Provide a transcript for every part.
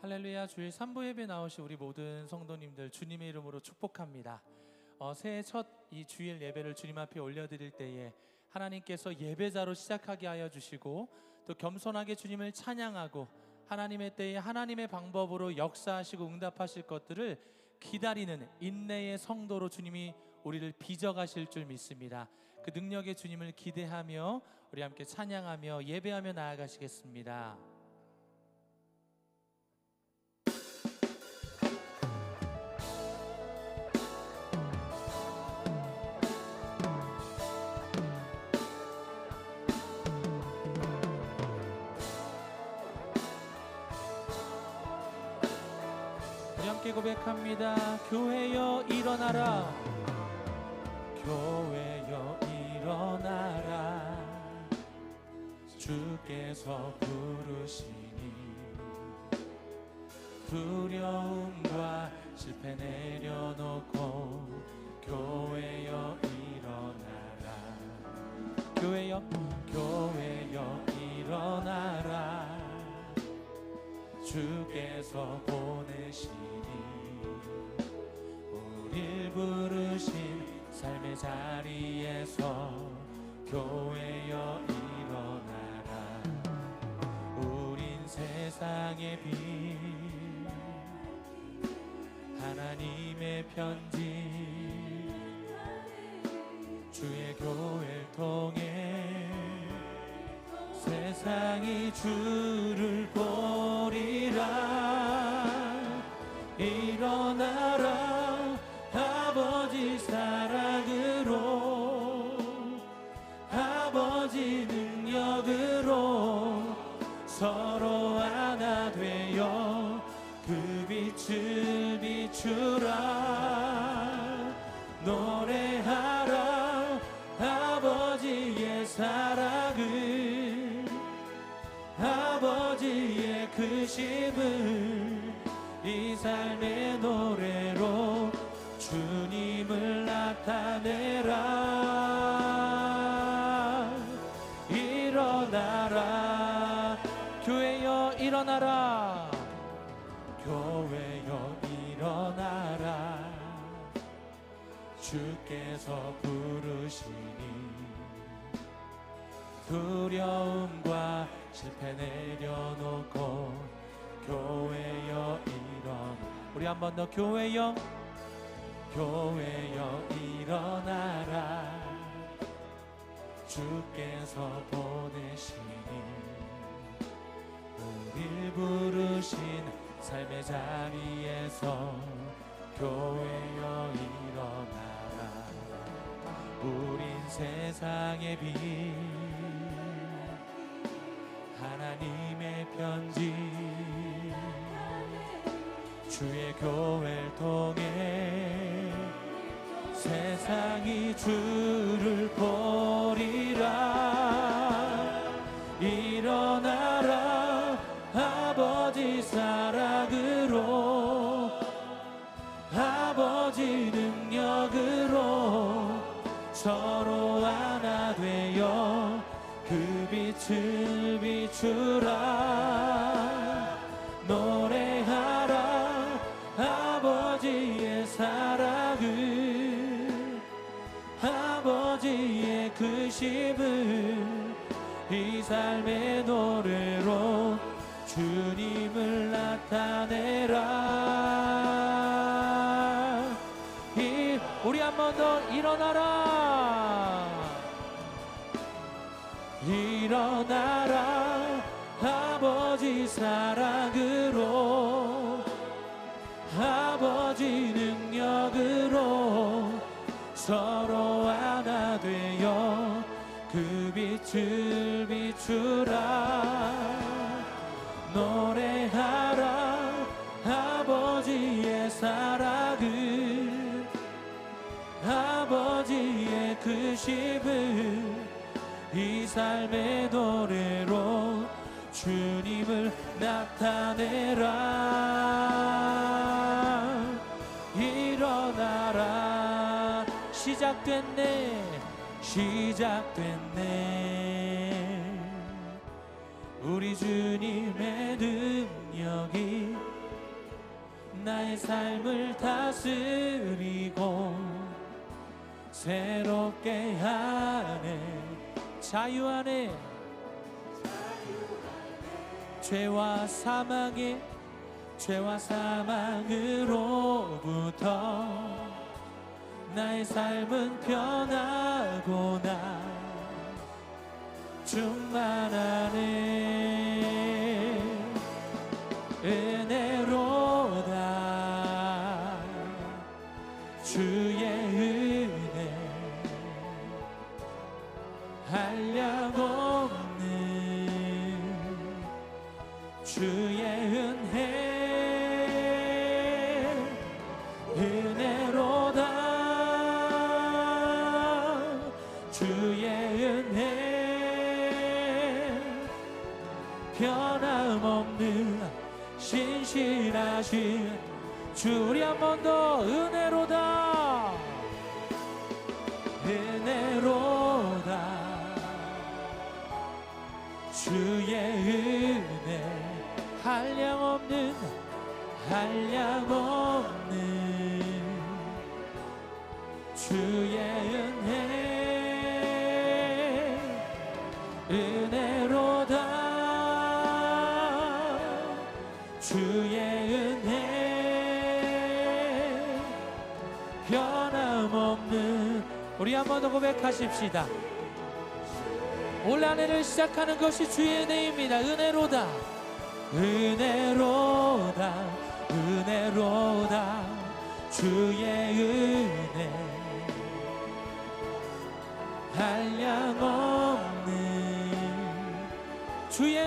할렐루야. 주일 3부 예배 나오신 우리 모든 성도님들 주님의 이름으로 축복합니다. 새해 첫 이 주일 예배를 주님 앞에 올려드릴 때에 하나님께서 예배자로 시작하게 하여 주시고 또 겸손하게 주님을 찬양하고 하나님의 때에 하나님의 방법으로 역사하시고 응답하실 것들을 기다리는 인내의 성도로 주님이 우리를 빚어가실 줄 믿습니다. 그 능력의 주님을 기대하며 우리 함께 찬양하며 예배하며 나아가시겠습니다. 우리 함께 고백합니다. 교회여 일어나라. 교회여 일어나라. 주께서 부르시니 두려움과 실패 내려놓고 교회여 일어나라. 교회여 일어나라. 주께서 보내시니 우릴 부르신 삶의 자리에서 교회여 일어나라. 우린 세상의 빛 하나님의 편지 주의 교회를 통해 세상이 주를 보리라. 일어나라. 아버지 사랑으로 아버지 능력으로 서로 하나 되어 그 빛을 비추라. 노래하라. 아버지의 사랑을 아버지의 크심을 이 삶의 노래로 주님을 나타내라. 일어나라. 교회여 일어나라. 교회여 일어나라. 주께서 부르시니 두려움과 실패 내려놓고 교회여 일어나. 우리 한 번 더. 교회여 일어나라. 주께서 보내시니 우릴 부르신 삶의 자리에서 교회여 일어나라. 우린 세상의 빛 하나님의 편지 주의 교회를 통해 세상이 주를 보리라. 일어나라. 아버지 사랑으로 아버지 능력으로 서로 하나 되어 그 빛을 비추라. 노래하라. 아버지의 사랑을 아버지의 크심을 이 삶의 노래로 주님을 나타내라. 우리 한 번 더. 일어나라. 일어나라. 아버지 사랑으로 아버지 능력으로 서로 하나 되어 그 빛을 비추라. 노래하라. 아버지의 사랑을 아버지의 크심을 이 삶의 노래로 주님을 나타내라. 일어나라. 시작됐네. 우리 주님의 능력이 나의 삶을 다스리고 새롭게 하네. 자유 안에 죄와 사망으로부터 나의 삶은 변하고나 충만하네. 은혜로다 주의 은혜 한량없는 주의 은혜로다 주의 은혜 변함없는 신실하신 주. 우리 한 번 더 은혜로다 주의 은혜 한량없는 주의 은혜로다 주의 은혜 변함없는. 우리 한 번 더 고백하십시다. 올 한 해를 시작하는 것이 주의 은혜입니다. 은혜로다 주의 은혜 한량없는 주의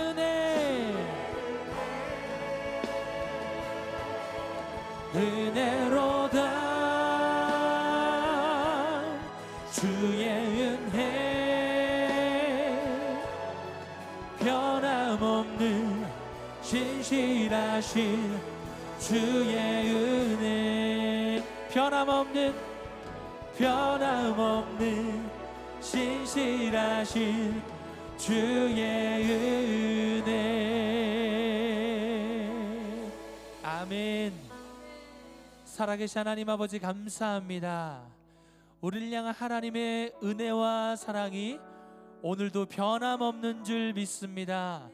은혜로다 주의 은혜 변함없는 신실하신 주의 은혜 변함없는 신실하신 주의 은혜. 아멘. 살아계신 하나님 아버지 감사합니다. 우리를 향한 하나님의 은혜와 사랑이 오늘도 변함없는 줄 믿습니다.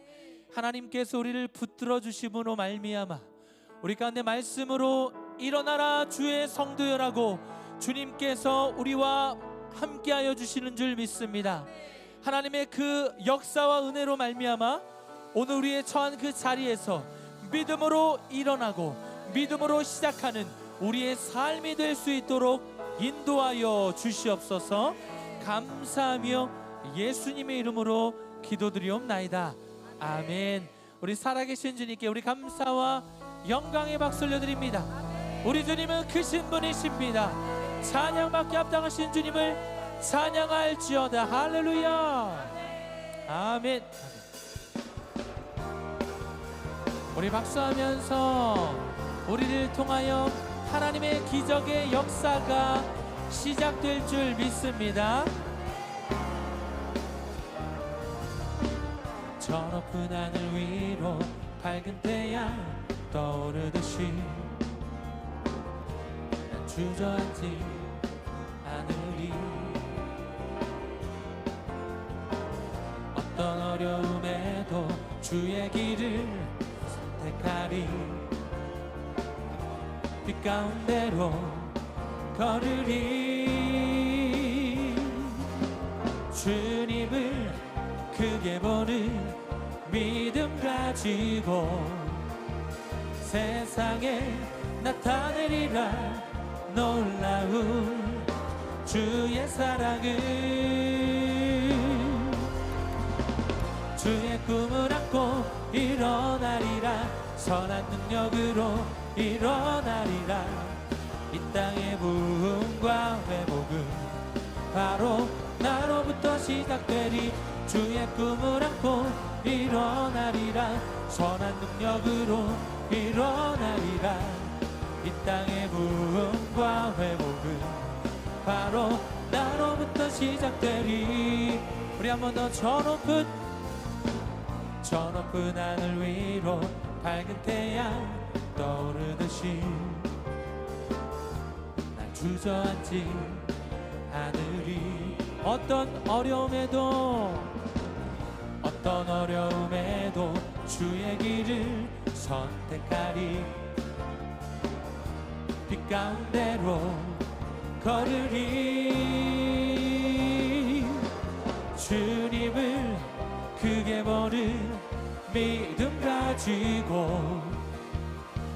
하나님께서 우리를 붙들어 주심으로 말미암아 우리 가운데 말씀으로 일어나라 주의 성도여라고 주님께서 우리와 함께하여 주시는 줄 믿습니다. 하나님의 그 역사와 은혜로 말미암아 오늘 우리의 처한 그 자리에서 믿음으로 일어나고 믿음으로 시작하는 우리의 삶이 될 수 있도록 인도하여 주시옵소서. 감사하며 예수님의 이름으로 기도드리옵나이다. 아멘. 우리 살아계신 주님께 우리 감사와 영광의 박수 올려드립니다. 우리 주님은 크신 분이십니다. 찬양받기 합당하신 주님을 찬양할지어다. 할렐루야. 아멘. 우리 박수하면서 우리를 통하여 하나님의 기적의 역사가 시작될 줄 믿습니다. 저 높은 하늘 위로 밝은 태양 떠오르듯이 난 주저앉지 않으리. 어떤 어려움에도 주의 길을 선택하리. 빛 가운데로 걸으리. 주님을 크게 보는 믿음 가지고 세상에 나타내리라. 놀라운 주의 사랑을. 주의 꿈을 안고 일어나리라. 선한 능력으로 일어나리라. 이 땅의 부흥과 회복은 바로 나로부터 시작되리. 주의 꿈을 안고 일어나리라. 선한 능력으로 일어나리라. 이 땅의 부흥과 회복은 바로 나로부터 시작되리. 우리 한 번 더. 저 높은 하늘 위로 밝은 태양 떠오르듯이 날 주저앉지 않으리. 어떤 어려움에도 주의 길을 선택하리. 빛 가운데로 걸으리. 주님을 크게 보는 믿음 가지고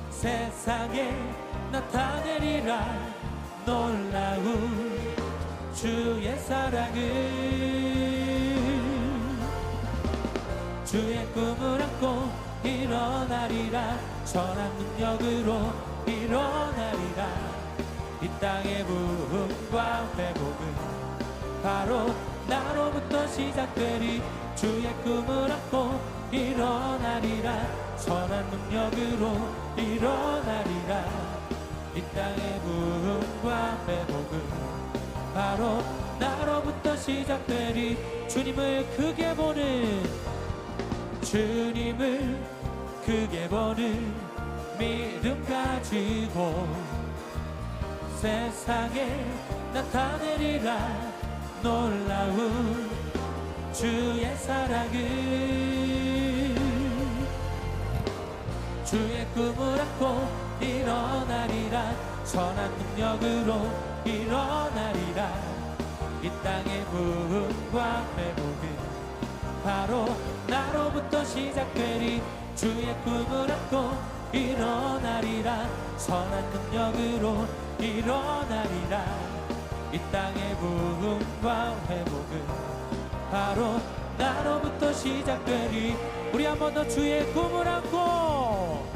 세상에 나타내리라. 놀라운 주의 사랑을. 주의 꿈을 안고 일어나리라. 선한 능력으로 일어나리라. 이 땅의 부흥과 회복은 바로 나로부터 시작되리. 주의 꿈을 안고 일어나리라. 선한 능력으로 일어나리라. 이 땅의 부흥과 회복은 바로 나로부터 시작되리. 주님을 크게 보는 믿음 가지고 세상에 나타내리라. 놀라운 주의 사랑을. 주의 꿈을 안고 일어나리라. 선한 능력으로 일어나리라. 이 땅의 부흥과 회복은 바로 나로부터 시작되리. 주의 꿈을 안고 일어나리라. 선한 능력으로 일어나리라. 이 땅의 부흥과 회복은 바로 나로부터 시작되리. 우리 한 번 더 주의 꿈을 안고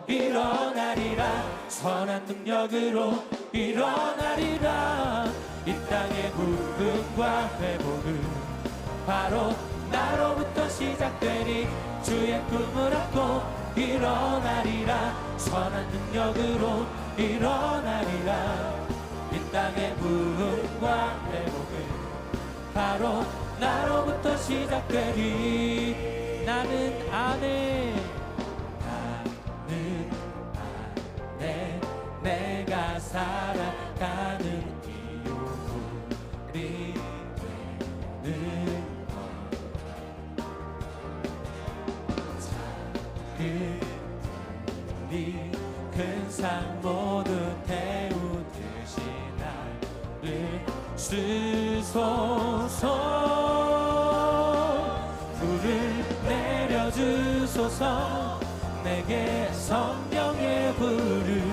일어나리라. 선한 능력으로 일어나리라. 이 땅의 부흥과 회복은 바로 나로부터 시작되리. 주의 꿈을 안고 일어나리라. 선한 능력으로 일어나리라. 이 땅의 부흥과 회복은 바로 나로부터 시작되리. 나는 안에 내가 살아가는 이유들이 되는 작은 큰 산 모두 태우듯이 나를 주소서. 불을 내려주소서. 내게 성령의 불을.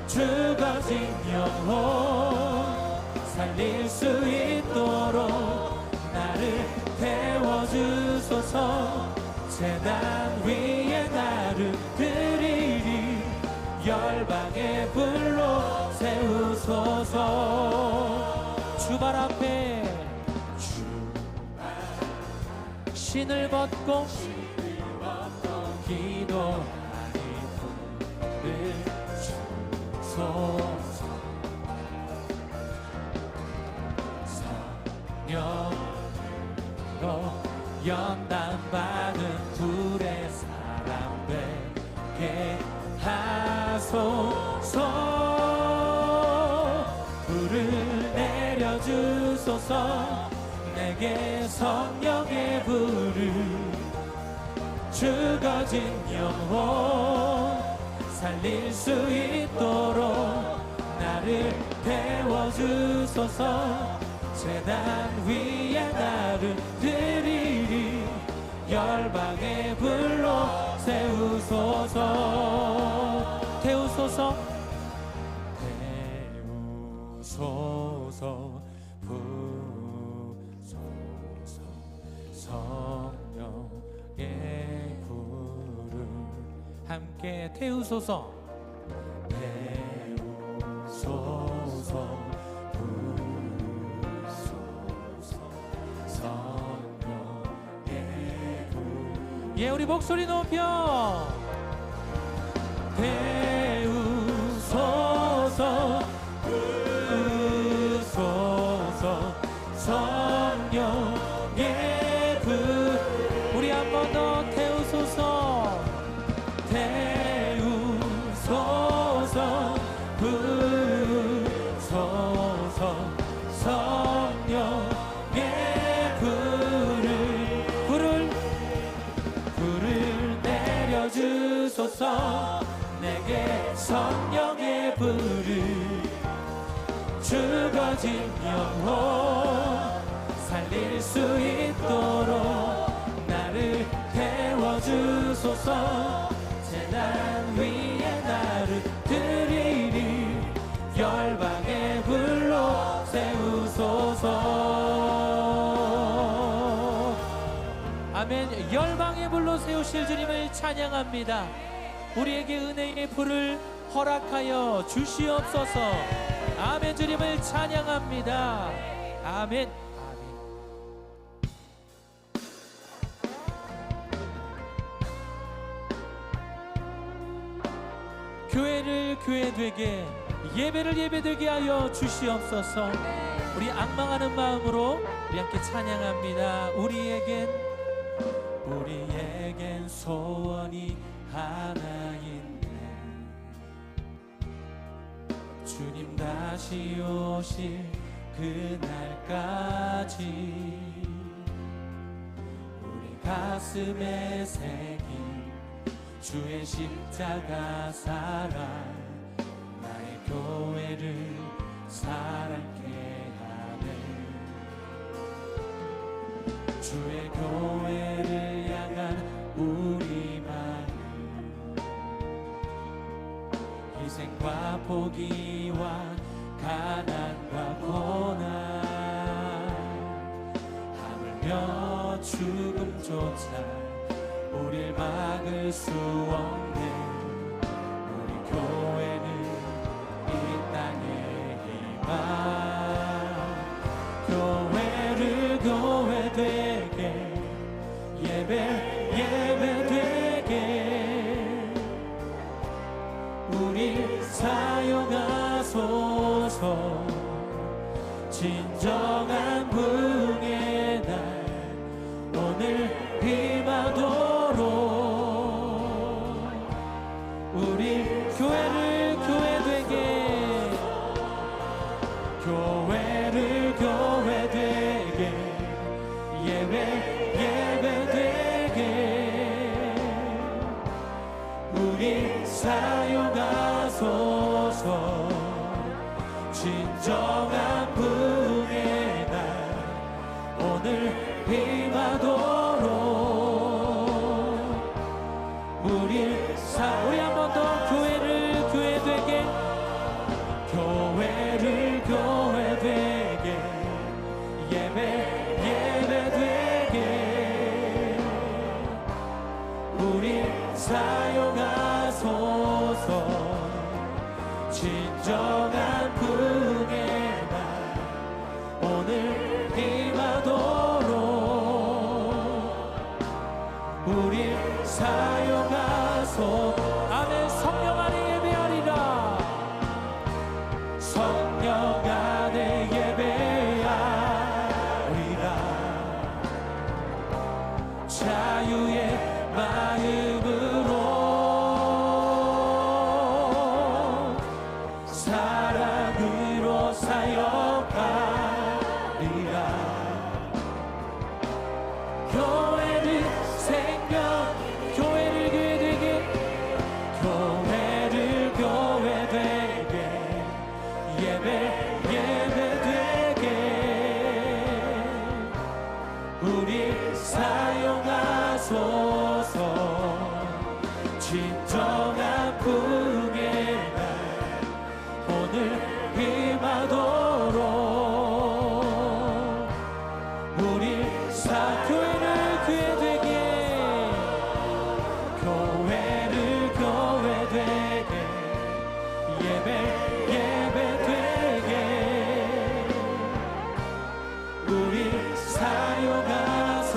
죽어진 영혼 살릴 수 있도록 나를 태워주소서. 제단 위에 나를 드리리. 열방의 불로 세우소서. 주발 앞에 신을 벗고 기도하니 불을 주소서. 성령으로 연단받은 불의 사람 되게 하소서. 불을 내려주소서. 내게 성령의 불을. 죽어진 영혼 살릴 수 있도록 나를 태워주소서. 제단 위에 나를 드리리. 열방의 불로 세우소서. 태우소서. 태우소서. 부소서. 성령의 불을 함께 태우소서. 태우소서. 예, 우리 목소리 높여. 태우소서. 부소서. 성령의 불. 우리 한 번 더 태우소서. 부으소서 부으소서 성령의 불을 내려주소서 내게 성령의 불을 죽어진 영혼 살릴 수 있도록 나를 태워주소서 재단 위에 나를 드리리 열방의 불로 세우소서. 아멘. 열방의 불로 세우실 주님을 찬양합니다. 우리에게 은혜의 불을 허락하여 주시옵소서. 아멘. 주님을 찬양합니다. 아멘. 교회를 교회되게 예배를 예배되게 하여 주시옵소서. 우리 앙망하는 마음으로 우리 함께 찬양합니다. 우리에겐 소원이 하나 있네. 주님 다시 오실 그날까지 우리 가슴에 새긴 주의 십자가 사랑 나의 교회를 사랑케 하네. 주의 교회를 향한 우리 마음 희생과 포기와 가난과 고난 하물며 죽음조차 우릴 막을 수 없네. 우리 교회는 이 땅의 희망 교회를 교회되게 예배되게 우리 사용하소서. 진정한 부흥의 날 오늘 임하도록 우리 교회를 교회되게 예배되게 우리 사용하소서. 진정한 부흥의 날 오늘 임하도록 우리 한 번 더 교회를 교회되게 예배되게 우리 사용하소서. 진정한 부흥의 날 오늘 임하도록 우리 사용하소서. 아멘. 성령 안에 예배하리라. 성령 안에 예배하리라. 자유의 마음으로 사랑으로 사역하리라. 교회를 생명 교회를 교회되게 예배되게 우리 사용하소서. 진정한 부흥의 날 오늘 임하도록 우리 교회를 교회되게 예배되게 우리 사용하소서.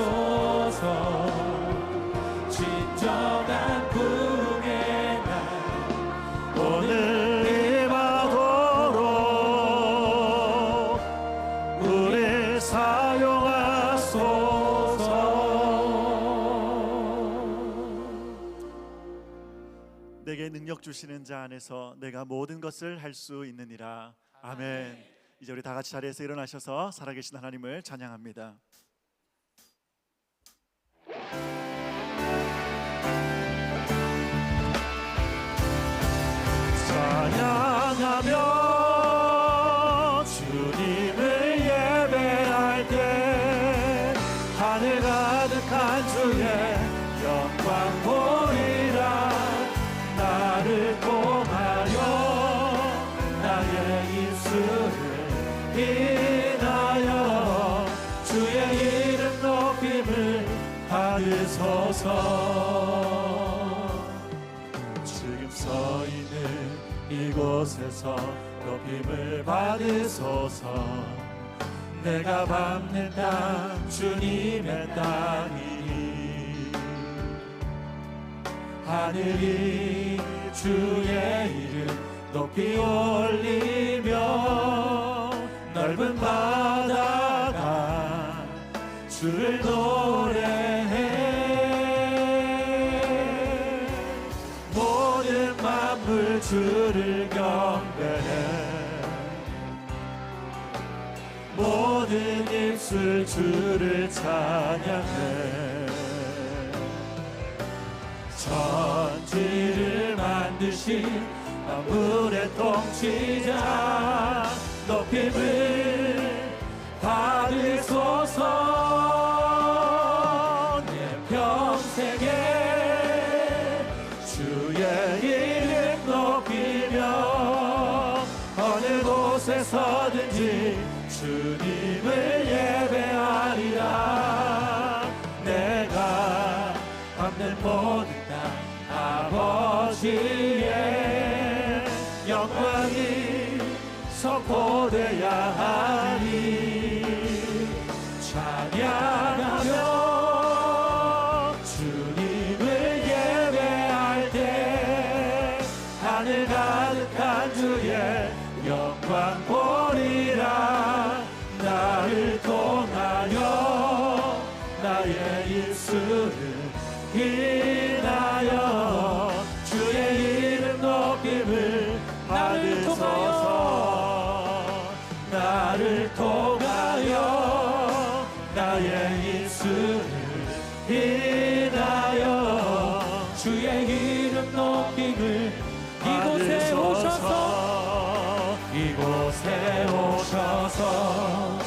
진정한 부흥의 날 오늘 임하도록 우리 사용하소서. 내게 능력 주시 주시는 자 안에서 내가 모든 것을 할 수 있느니라. 아멘. 이제 우리 다 같이 자리에서 일어나셔서 살아계신 하나님을 찬양합니다. 찬양하며 주님을 예배할 때 하늘 가득한 주의 영광 보이라. 나를 통하여 나의 입술을 인하여 주의 이름 높임을 받으소서. 지금 서 있는 이곳에서 높임을 받으소서. 내가 밟는 땅 주님의 땅이니 하늘이 주의 이름 높이 올리며 넓은 바다가 주를 노래해. 모든 만물 주를 경배해. 모든 입술 주를 찬양해. 천지를 만드신 만물의 통치자 높임을 받으소서. 내 평생에 주의 이름 높이며 어느 곳에서든지 주님을 예배하리라. 내가 밟는 모든 땅 아버지의 영광이 선포되어야 하리. 찬양하며 주님을 예배할 때 하늘 가득한 주의 영광 보리라. 나를 통하여 나의 입술을 인하여 주의 이름 높임을 받으소서. 나를 통하여 나의 입술을 인하여 주의 이름 높임을 이곳에 오셔서 이곳에 오셔서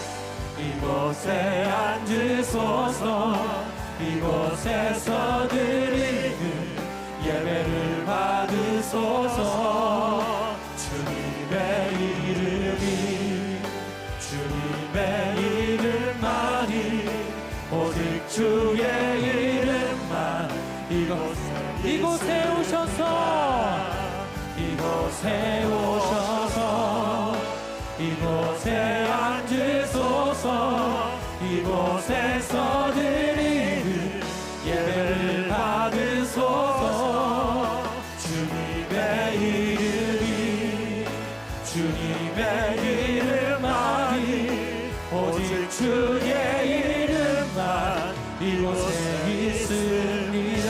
이곳에 앉으소서. 이곳에서 드리는 예배를 받으소서. 주님의 이름이 주님의 이름만이 오직 주의 이름만 이곳에 오셔서 이곳에 오셔서 이곳에 앉으소서. 이곳에서 드리는 예배를 받으소서. 주님의 이름이 주님의 이름만이 오직 주의 이름만 이곳에 있습니다.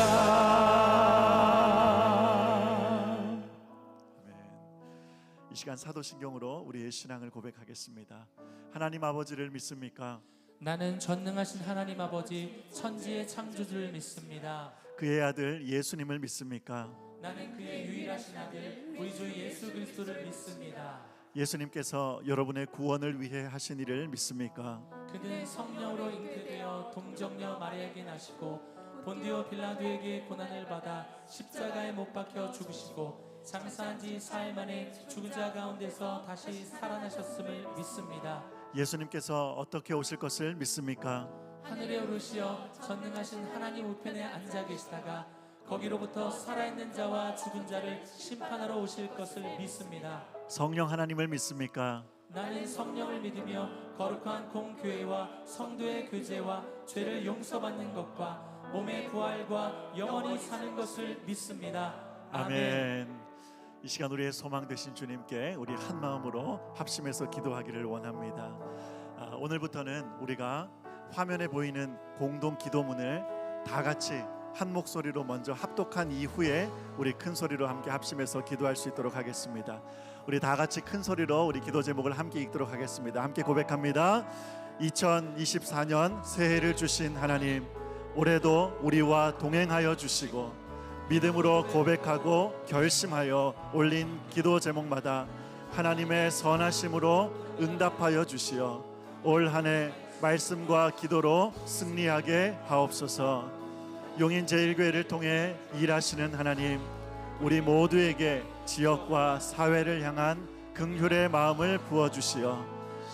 이 시간 사도신경으로 우리의 신앙을 고백하겠습니다. 하나님 아버지를 믿습니까? 나는 전능하신 하나님 아버지 천지의 창조주를 믿습니다. 그의 아들 예수님을 믿습니까? 나는 그의 유일하신 아들 우리 주 예수 그리스도를 믿습니다. 예수님께서 여러분의 구원을 위해 하신 일을 믿습니까? 그는 성령으로 잉태되어 동정녀 마리아에게 나시고 본디오 빌라도에게 고난을 받아 십자가에 못 박혀 죽으시고 장사한 지 사흘 만에 죽은 자 가운데서 다시 살아나셨음을 믿습니다. 예수님께서 어떻게 오실 것을 믿습니까? 하늘에 오르시어 전능하신 하나님 우편에 앉아 계시다가 거기로부터 살아있는 자와 죽은 자를 심판하러 오실 것을 믿습니다. 성령 하나님을 믿습니까? 나는 성령을 믿으며 거룩한 공교회와 성도의 교제와 죄를 용서받는 것과 몸의 부활과 영원히 사는 것을 믿습니다. 아멘. 이 시간 우리의 소망 되신 주님께 우리 한 마음으로 합심해서 기도하기를 원합니다. 오늘부터는 우리가 화면에 보이는 공동 기도문을 다 같이 한 목소리로 먼저 합독한 이후에 우리 큰 소리로 함께 합심해서 기도할 수 있도록 하겠습니다. 우리 다 같이 큰 소리로 우리 기도 제목을 함께 읽도록 하겠습니다. 함께 고백합니다. 2024년 새해를 주신 하나님, 올해도 우리와 동행하여 주시고 믿음으로 고백하고 결심하여 올린 기도 제목마다 하나님의 선하심으로 응답하여 주시어 올 한 해 말씀과 기도로 승리하게 하옵소서. 용인제일교회를 통해 일하시는 하나님, 우리 모두에게 지역과 사회를 향한 긍휼의 마음을 부어주시어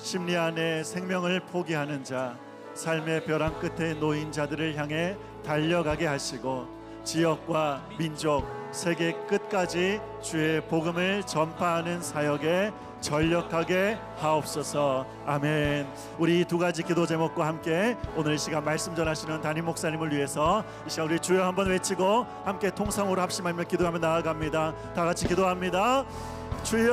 심리 안에 생명을 포기하는 자, 삶의 벼랑 끝에 놓인 자들을 향해 달려가게 하시고 지역과 민족, 세계 끝까지 주의 복음을 전파하는 사역에 전력하게 하옵소서. 아멘. 우리 두 가지 기도 제목과 함께 오늘 이 시간 말씀 전하시는 담임 목사님을 위해서 이 시간 우리 주여 한번 외치고 함께 통성으로 합심하며 기도하며 나아갑니다. 다 같이 기도합니다. 주여,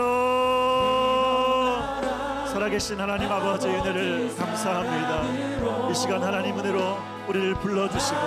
살아계신 하나님 아버지 은혜를 감사합니다. 이 시간 하나님 은혜로 우리를 불러주시고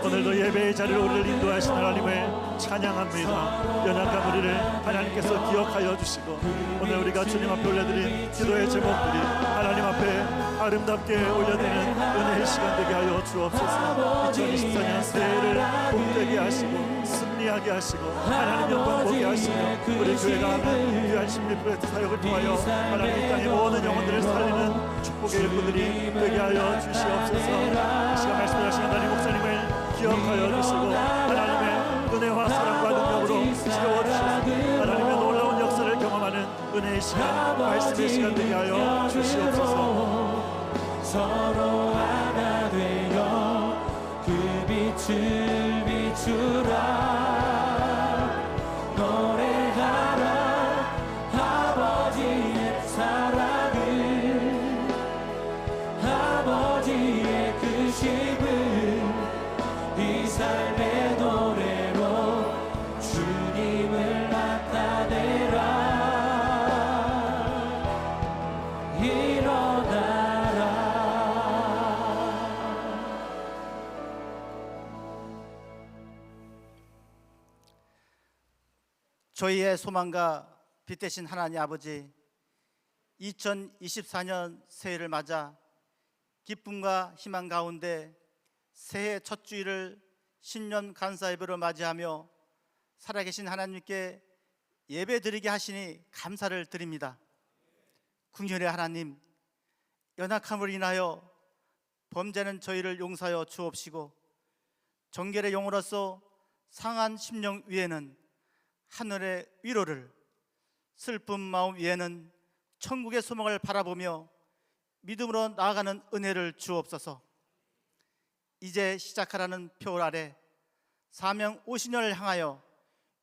오늘도 예배의 자리로 우리를 인도하신 하나님을 찬양합니다. 연약한 우리를 하나님께서 기억하여 주시고 오늘 우리가 주님 앞에 올려드린 기도의 제목들이 하나님 앞에 아름답게 올려드리는 은혜의 시간 되게 하여 주옵소서. 2024년 새해를 복되게 하시고 승리하게 하시고 하나님 영광 보게 하시며 우리 교회가 하는 귀한 심리 프로젝트 사역을 통하여 하나님 이 땅의 모든 영혼들을 살리는 축복의 일꾼들이 되게 하여 주시옵소서. 이 시간 말씀하신 하나님 목사님을 기억하여 주시고 하나님의 은혜와 사랑과 능력으로 채워주시고 하나님의 놀라운 역사를 경험하는 은혜의 시간, 말씀의 시간 되게 하여 주시옵소서. 서로 하나 되어 그 빛을 비추라. 노래하라 아버지의 사랑을, 아버지의 크심을 이 삶의 노래로 주님을 나타내라. 저희의 소망과 빛 대신 하나님 아버지, 2024년 새해를 맞아 기쁨과 희망 가운데 새해 첫 주일을 신년 감사 예배로 맞이하며 살아계신 하나님께 예배 드리게 하시니 감사를 드립니다. 긍휼의 하나님, 연약함을 인하여 범죄는 저희를 용서하여 주옵시고 정결의 영으로서 상한 심령 위에는 하늘의 위로를, 슬픈 마음 위에는 천국의 소망을 바라보며 믿음으로 나아가는 은혜를 주옵소서. 이제 시작하라는 표를 아래 사명 50년을 향하여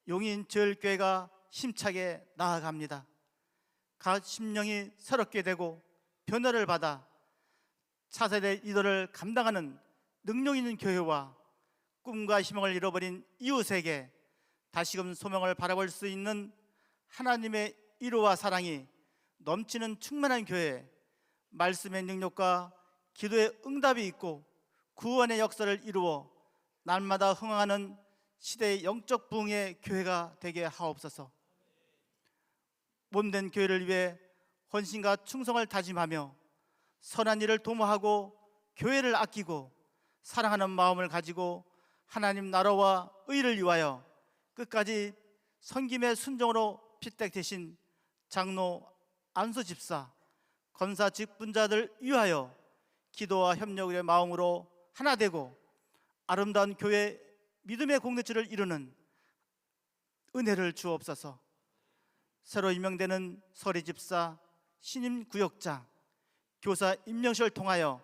용인제일교회가 힘차게 나아갑니다. 각 심령이 새롭게 되고 변화를 받아 차세대 리더를 감당하는 능력 있는 교회와 꿈과 희망을 잃어버린 이웃에게 다시금 소명을 바라볼 수 있는 하나님의 위로와 사랑이 넘치는 충만한 교회, 말씀의 능력과 기도의 응답이 있고 구원의 역사를 이루어 날마다 흥황하는 시대의 영적 부흥의 교회가 되게 하옵소서. 몸된 교회를 위해 헌신과 충성을 다짐하며 선한 일을 도모하고 교회를 아끼고 사랑하는 마음을 가지고 하나님 나라와 의를 위하여 끝까지 섬김의 순종으로 피택되신 장로 안수 집사, 권사 직분자들 위하여 기도와 협력의 마음으로 하나 되고 아름다운 교회 믿음의 공동체를 이루는 은혜를 주옵소서. 새로 임명되는 서리 집사, 신임 구역장, 교사 임명식을 통하여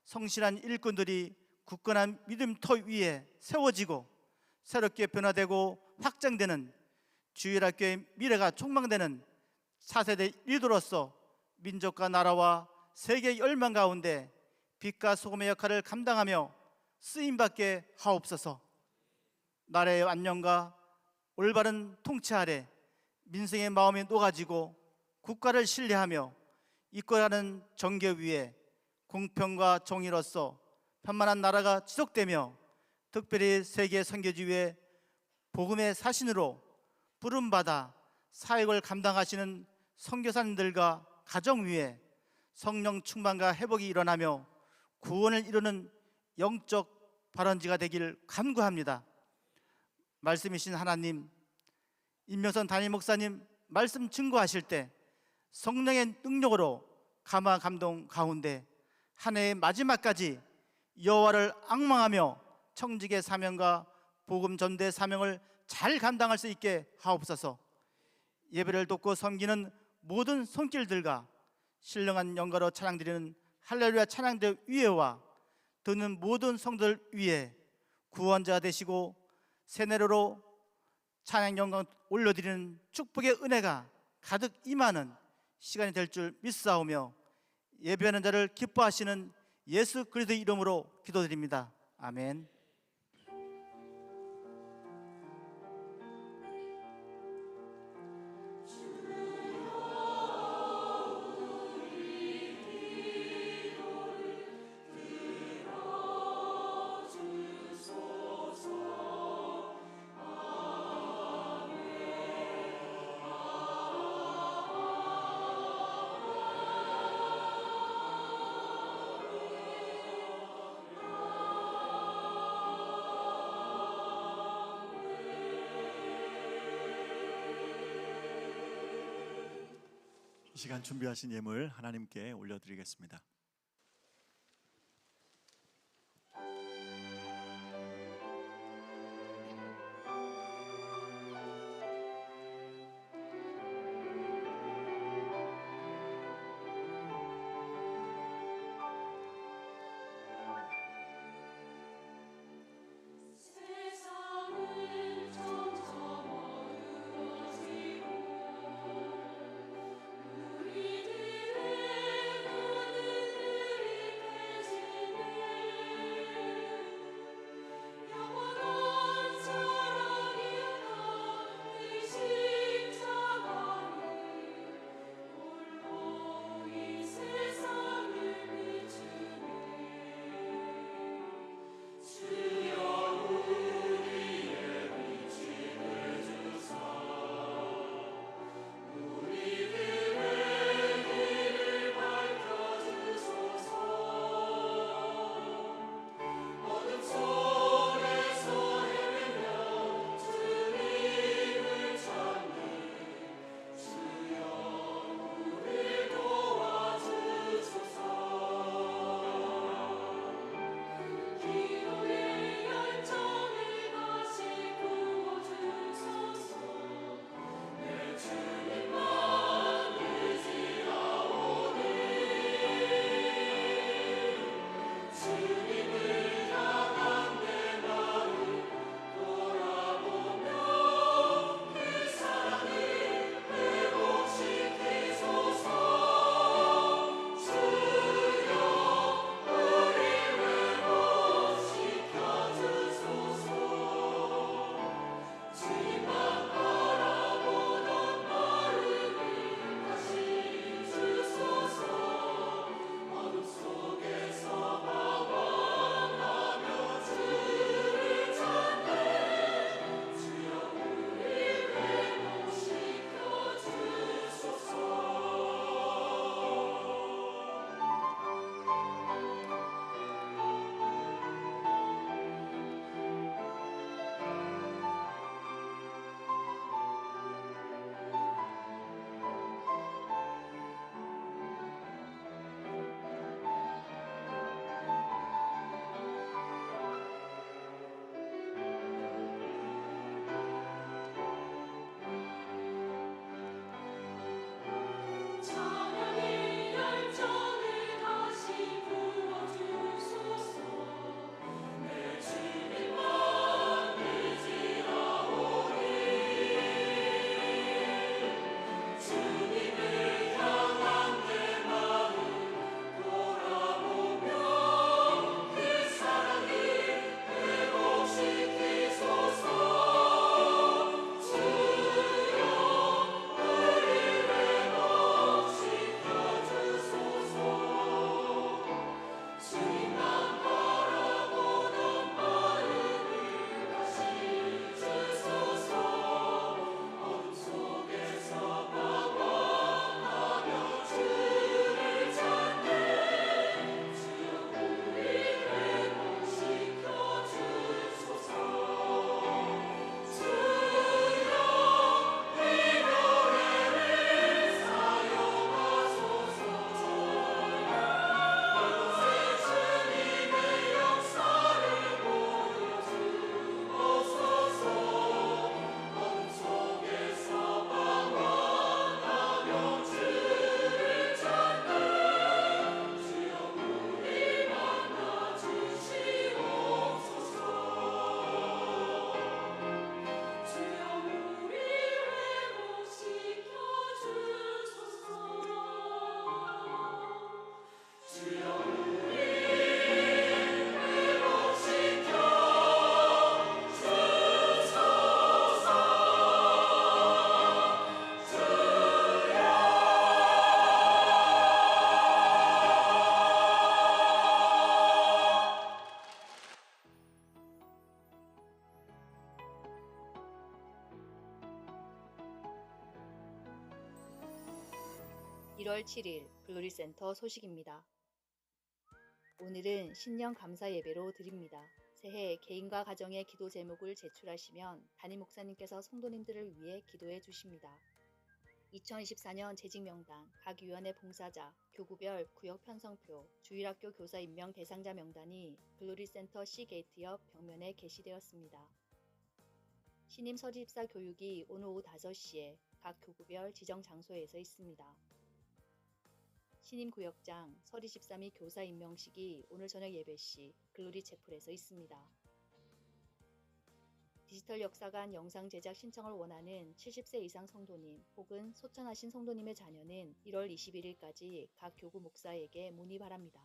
성실한 일꾼들이 굳건한 믿음 터 위에 세워지고 새롭게 변화되고 확장되는 주일학교의 미래가 촉망되는 4세대 리더로서 민족과 나라와 세계 열망 가운데 빛과 소금의 역할을 감당하며 쓰임받게 하옵소서. 나라의 안녕과 올바른 통치 아래 민생의 마음이 녹아지고 국가를 신뢰하며 이끌어가는 정계 위에 공평과 정의로서 편만한 나라가 지속되며 특별히 세계 선교지회 복음의 사신으로 부름받아 사역을 감당하시는 선교사님들과 가정 위에 성령 충만과 회복이 일어나며 구원을 이루는 영적 발원지가 되길 간구합니다. 말씀이신 하나님, 임명선 담임 목사님 말씀 증거하실 때 성령의 능력으로 감화 감동 가운데 한 해의 마지막까지 여호와를 앙망하며 청직의 사명과 복음 전대 사명을 잘 감당할 수 있게 하옵소서. 예배를 돕고 섬기는 모든 손길들과 신령한 영가로 찬양드리는 할렐루야 찬양대 위에와 듣는 모든 성도들 위에 구원자 되시고 세네로로 찬양 영광 올려드리는 축복의 은혜가 가득 임하는 시간이 될 줄 믿사오며 예배하는 자를 기뻐하시는 예수 그리스도의 이름으로 기도드립니다. 아멘. 이 시간 준비하신 예물 하나님께 올려드리겠습니다. 우리들의 1월 7일 글로리 센터 소식입니다. 오늘은 신년 감사 예배로 드립니다. 새해 개인과 가정의 기도 제목을 제출하시면 담임 목사님께서 성도님들을 위해 기도해 주십니다. 2024년 재직 명단, 각 위원회 봉사자, 교구별 구역 편성표, 주일학교 교사 임명 대상자 명단이 글로리 센터 C게이트 옆 벽면에 게시되었습니다. 신임 서리집사 교육이 오늘 오후 5시에 각 교구별 지정 장소에서 있습니다. 신임 구역장, 서리집사 및 교사 임명식이 오늘 저녁 예배 시 글로리 채플에서 있습니다. 디지털 역사관 영상 제작 신청을 원하는 70세 이상 성도님 혹은 소천하신 성도님의 자녀는 1월 21일까지 각 교구 목사에게 문의 바랍니다.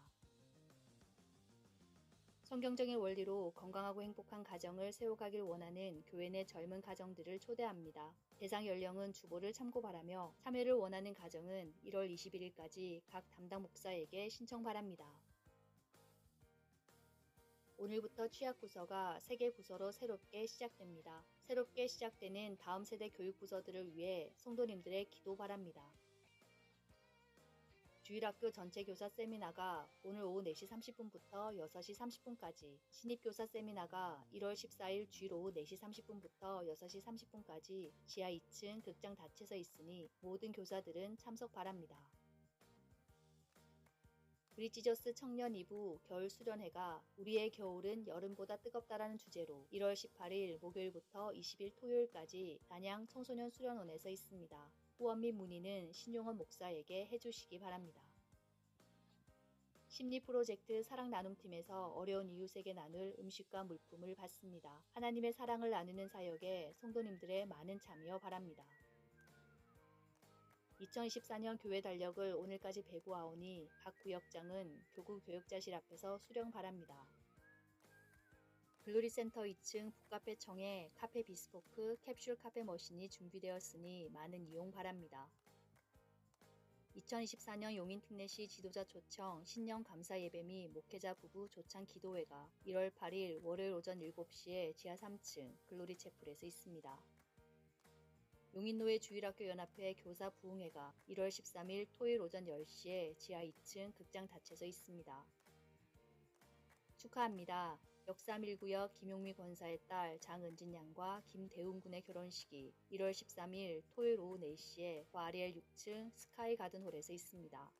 성경적인 원리로 건강하고 행복한 가정을 세워가길 원하는 교회 내 젊은 가정들을 초대합니다. 대상 연령은 주보를 참고 바라며 참여를 원하는 가정은 1월 21일까지 각 담당 목사에게 신청 바랍니다. 오늘부터 취약부서가 3개 부서로 새롭게 시작됩니다. 새롭게 시작되는 다음 세대 교육부서들을 위해 성도님들의 기도 바랍니다. 주일학교 전체 교사 세미나가 오늘 오후 4시 30분부터 6시 30분까지, 신입교사 세미나가 1월 14일 주일 오후 4시 30분부터 6시 30분까지 지하 2층 극장 닫혀서 있으니 모든 교사들은 참석 바랍니다. 브리지저스 청년 2부 겨울 수련회가 우리의 겨울은 여름보다 뜨겁다라는 주제로 1월 18일 목요일부터 20일 토요일까지 단양 청소년 수련원에서 있습니다. 후원 및 문의는 신용원 목사에게 해주시기 바랍니다. 심리 프로젝트 사랑 나눔팀에서 어려운 이웃에게 나눌 음식과 물품을 받습니다. 하나님의 사랑을 나누는 사역에 성도님들의 많은 참여 바랍니다. 2024년 교회 달력을 오늘까지 배부하오니 각 구역장은 교구 교역자실 앞에서 수령 바랍니다. 글로리 센터 2층 북카페청에 카페 비스포크 캡슐 카페 머신이 준비되었으니 많은 이용 바랍니다. 2024년 용인 특례시 지도자 초청 신년 감사 예배 및 목회자 부부 조찬 기도회가 1월 8일 월요일 오전 7시에 지하 3층 글로리 채플에서 있습니다. 용인노회 주일학교 연합회 교사 부흥회가 1월 13일 토요일 오전 10시에 지하 2층 극장 닫혀서 있습니다. 축하합니다. 역삼1구역 김용미 권사의 딸 장은진 양과 김대웅 군의 결혼식이 1월 13일 토요일 오후 4시에 와리엘 6층 스카이 가든홀에서 있습니다.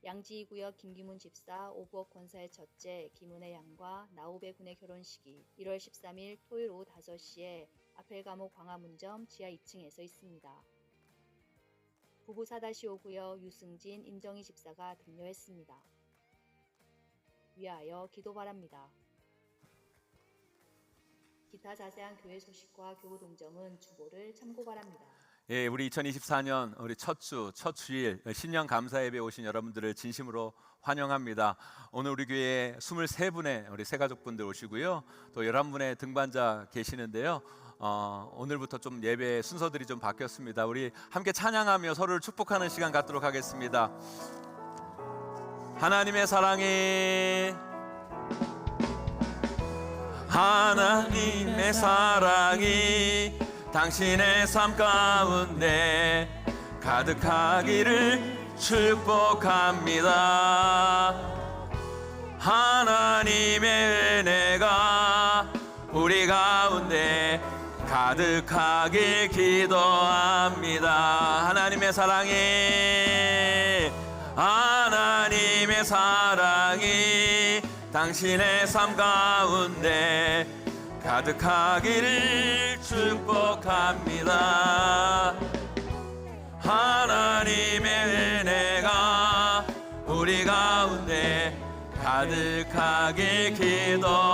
양지구역 김기문 집사 오부업 권사의 첫째 김은혜 양과 나우배 군의 결혼식이 1월 13일 토요일 오후 5시에 아펠가모 광화문점 지하 2층에서 있습니다. 부부 4-5구역 유승진 임정희 집사가 등려했습니다. 위하여 기도 바랍니다. 기타 자세한 교회 소식과 교우 동정은 주보를 참고 바랍니다. 예, 우리 2024년 우리 첫 주일 신년 감사 예배 오신 여러분들을 진심으로 환영합니다. 오늘 우리 교회에 23분의 우리 새가족분들 오시고요. 또 11분의 등반자 계시는데요. 오늘부터 좀 예배 순서들이 좀 바뀌었습니다. 우리 함께 찬양하며 서로를 축복하는 시간 갖도록 하겠습니다. 하나님의 사랑이 당신의 삶 가운데 가득하기를 축복합니다. 하나님의 은혜가 우리 가운데 가득하길 기도합니다. 하나님의 사랑이 당신의 삶 가운데 가득하기를 축복합니다. 하나님의 은혜가 우리 가운데 가득하길 기도합니다.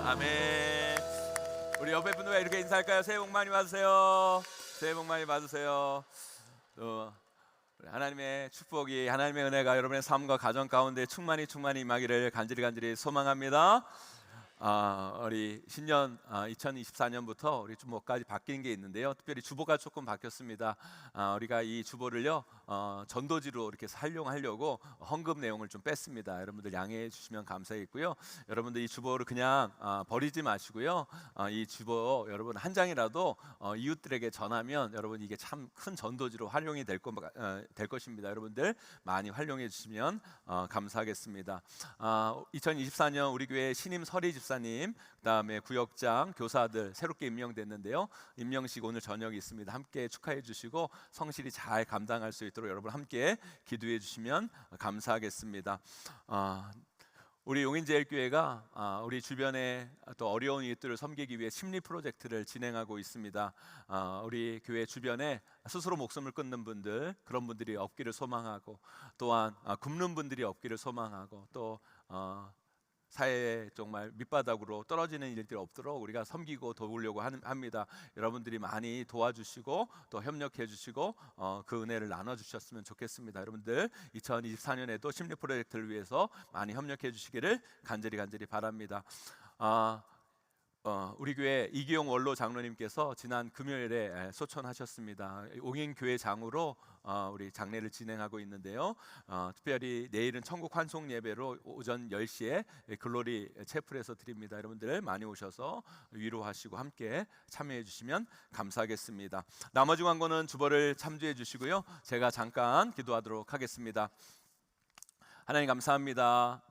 아멘. 우리 옆에 분들과 이렇게 인사할까요? 새해 복 많이 받으세요. 새해 복 많이 받으세요. 또 하나님의 축복이, 하나님의 은혜가 여러분의 삶과 가정 가운데 충만히 임하기를 간절히 소망합니다. 우리 신년 2024년부터 우리 주보까지 바뀐 게 있는데요. 특별히 주보가 조금 바뀌었습니다. 우리가 이 주보를요 전도지로 이렇게 활용하려고 헌금 내용을 좀 뺐습니다. 여러분들 양해해 주시면 감사하겠고요. 여러분들 이 주보를 그냥 버리지 마시고요. 이 주보 여러분 한 장이라도 이웃들에게 전하면 여러분 이게 참 큰 전도지로 활용이 될 것입니다. 여러분들 많이 활용해 주시면 감사하겠습니다. 2024년 우리 교회 신임 서리 집사님, 그다음에 구역장, 교사들 새롭게 임명됐는데요. 임명식 오늘 저녁에 있습니다. 함께 축하해 주시고 성실히 잘 감당할 수 있도록 여러분 함께 기도해 주시면 감사하겠습니다. 우리 용인제일교회가 우리 주변에 또 어려운 이웃들을 섬기기 위해 심리 프로젝트를 진행하고 있습니다. 우리 교회 주변에 스스로 목숨을 끊는 분들, 그런 분들이 없기를 소망하고, 또한 굶는 분들이 없기를 소망하고, 또 사회에 정말 밑바닥으로 떨어지는 일들이 없도록 우리가 섬기고 도우려고 합니다. 여러분들이 많이 도와주시고 또 협력해 주시고 그 은혜를 나눠주셨으면 좋겠습니다. 여러분들 2024년에도 심리 프로젝트를 위해서 많이 협력해 주시기를 간절히 바랍니다. 우리 교회 이기용 원로 장로님께서 지난 금요일에 소천하셨습니다. 옹인교회장으로 우리 장례를 진행하고 있는데요. 특별히 내일은 천국 환송 예배로 오전 10시에 글로리 채플에서 드립니다. 여러분들 많이 오셔서 위로하시고 함께 참여해 주시면 감사하겠습니다. 나머지 광고는 주보를 참조해 주시고요. 제가 잠깐 기도하도록 하겠습니다. 하나님 감사합니다.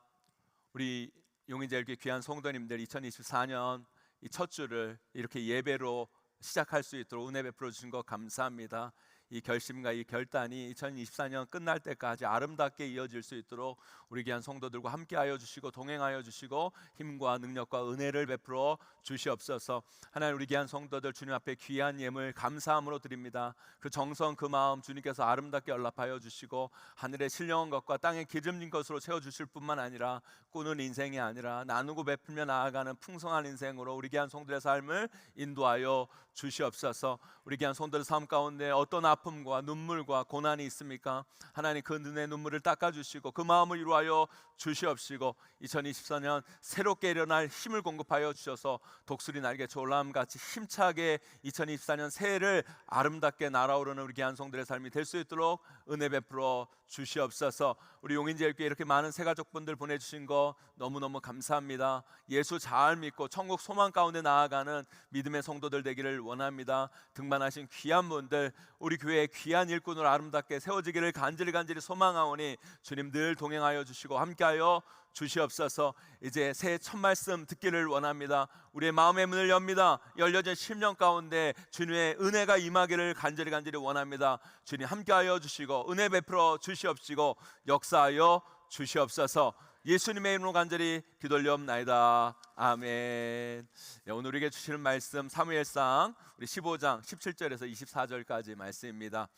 우리 용인제일교회 귀한 성도님들 2024년 이 첫 주를 이렇게 예배로 시작할 수 있도록 은혜 베풀어 주신 것 감사합니다. 이 결심과 이 결단이 2024년 끝날 때까지 아름답게 이어질 수 있도록 우리 귀한 성도들과 함께하여 주시고 동행하여 주시고 힘과 능력과 은혜를 베풀어 주시옵소서. 하나님 우리 귀한 성도들 주님 앞에 귀한 예물 감사함으로 드립니다. 그 정성 그 마음 주님께서 아름답게 연락하여 주시고 하늘에 신령한 것과 땅에 기름진 것으로 채워주실 뿐만 아니라 꾸는 인생이 아니라 나누고 베풀며 나아가는 풍성한 인생으로 우리 귀한 성도들의 삶을 인도하여 주시옵소서. 우리 귀한 성도들 삶 가운데 어떤 아픔과 눈물과 고난이 있습니까? 하나님 그 눈의 눈물을 닦아주시고 그 마음을 위로하여 주시옵시고 2024년 새롭게 일어날 힘을 공급하여 주셔서 독수리 날개 졸라함같이 힘차게 2024년 새해를 아름답게 날아오르는 우리 귀한 성도들의 삶이 될 수 있도록 은혜 베풀어 주시옵소서. 우리 용인제일교회 이렇게 많은 새가족분들 보내주신 거 너무너무 감사합니다. 예수 잘 믿고 천국 소망 가운데 나아가는 믿음의 성도들 되기를 원합니다. 등반하신 귀한 분들 우리 교회의 귀한 일꾼으로 아름답게 세워지기를 간절히 소망하오니 주님 늘 동행하여 주시고 함께하여 주시옵소서. 이제 새해 첫 말씀 듣기를 원합니다. 우리의 마음의 문을 엽니다. 열려진 심령 가운데 주님의 은혜가 임하기를 간절히 원합니다. 주님 함께하여 주시고 은혜 베풀어 주시옵시고 역사하여 주시옵소서. 예수님의 이름으로 간절히 기도 올려옵나이다. 아멘. 오늘 우리에게 주시는 말씀 사무엘상 우리 15장 17절에서 24절까지 말씀입니다.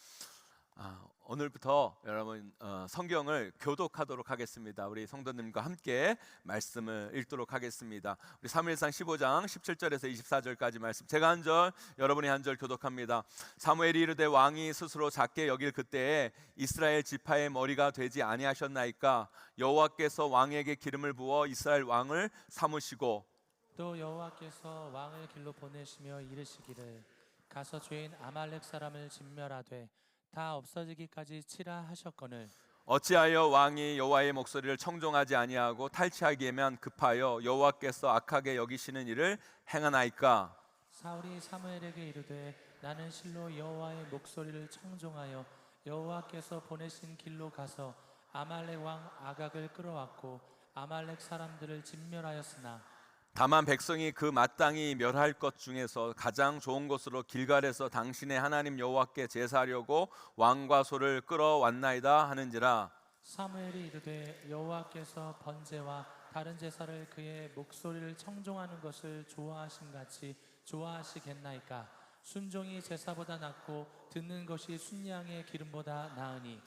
오늘부터 여러분 성경을 교독하도록 하겠습니다. 우리 성도님과 함께 말씀을 읽도록 하겠습니다. 우리 사무엘상 15장 17절에서 24절까지 말씀 제가 한 절 여러분이 한 절 교독합니다. 사무엘이 이르되 왕이 스스로 작게 여길 그때에 이스라엘 지파의 머리가 되지 아니하셨나이까? 여호와께서 왕에게 기름을 부어 이스라엘 왕을 삼으시고 또 여호와께서 왕을 길로 보내시며 이르시기를 가서 죄인 아말렉 사람을 진멸하되 다 없어지기까지 치라 하셨거늘 어찌하여 왕이 여호와의 목소리를 청종하지 아니하고 탈취하기에만 급하여 여호와께서 악하게 여기시는 일을 행하나이까? 사울이 사무엘에게 이르되 나는 실로 여호와의 목소리를 청종하여 여호와께서 보내신 길로 가서 아말렉 왕 아각을 끌어왔고 아말렉 사람들을 진멸하였으나 다만 백성이 그 마땅히 멸할 것 중에서 가장 좋은 곳으로 길갈에서 당신의 하나님 여호와께 제사하려고 왕과 소를 끌어왔나이다 하는지라. 사무엘이 이르되 여호와께서 번제와 다른 제사를 그의 목소리를 청종하는 것을 좋아하신 같이 좋아하시겠나이까? 순종이 제사보다 낫고 듣는 것이 순양의 기름보다 나으니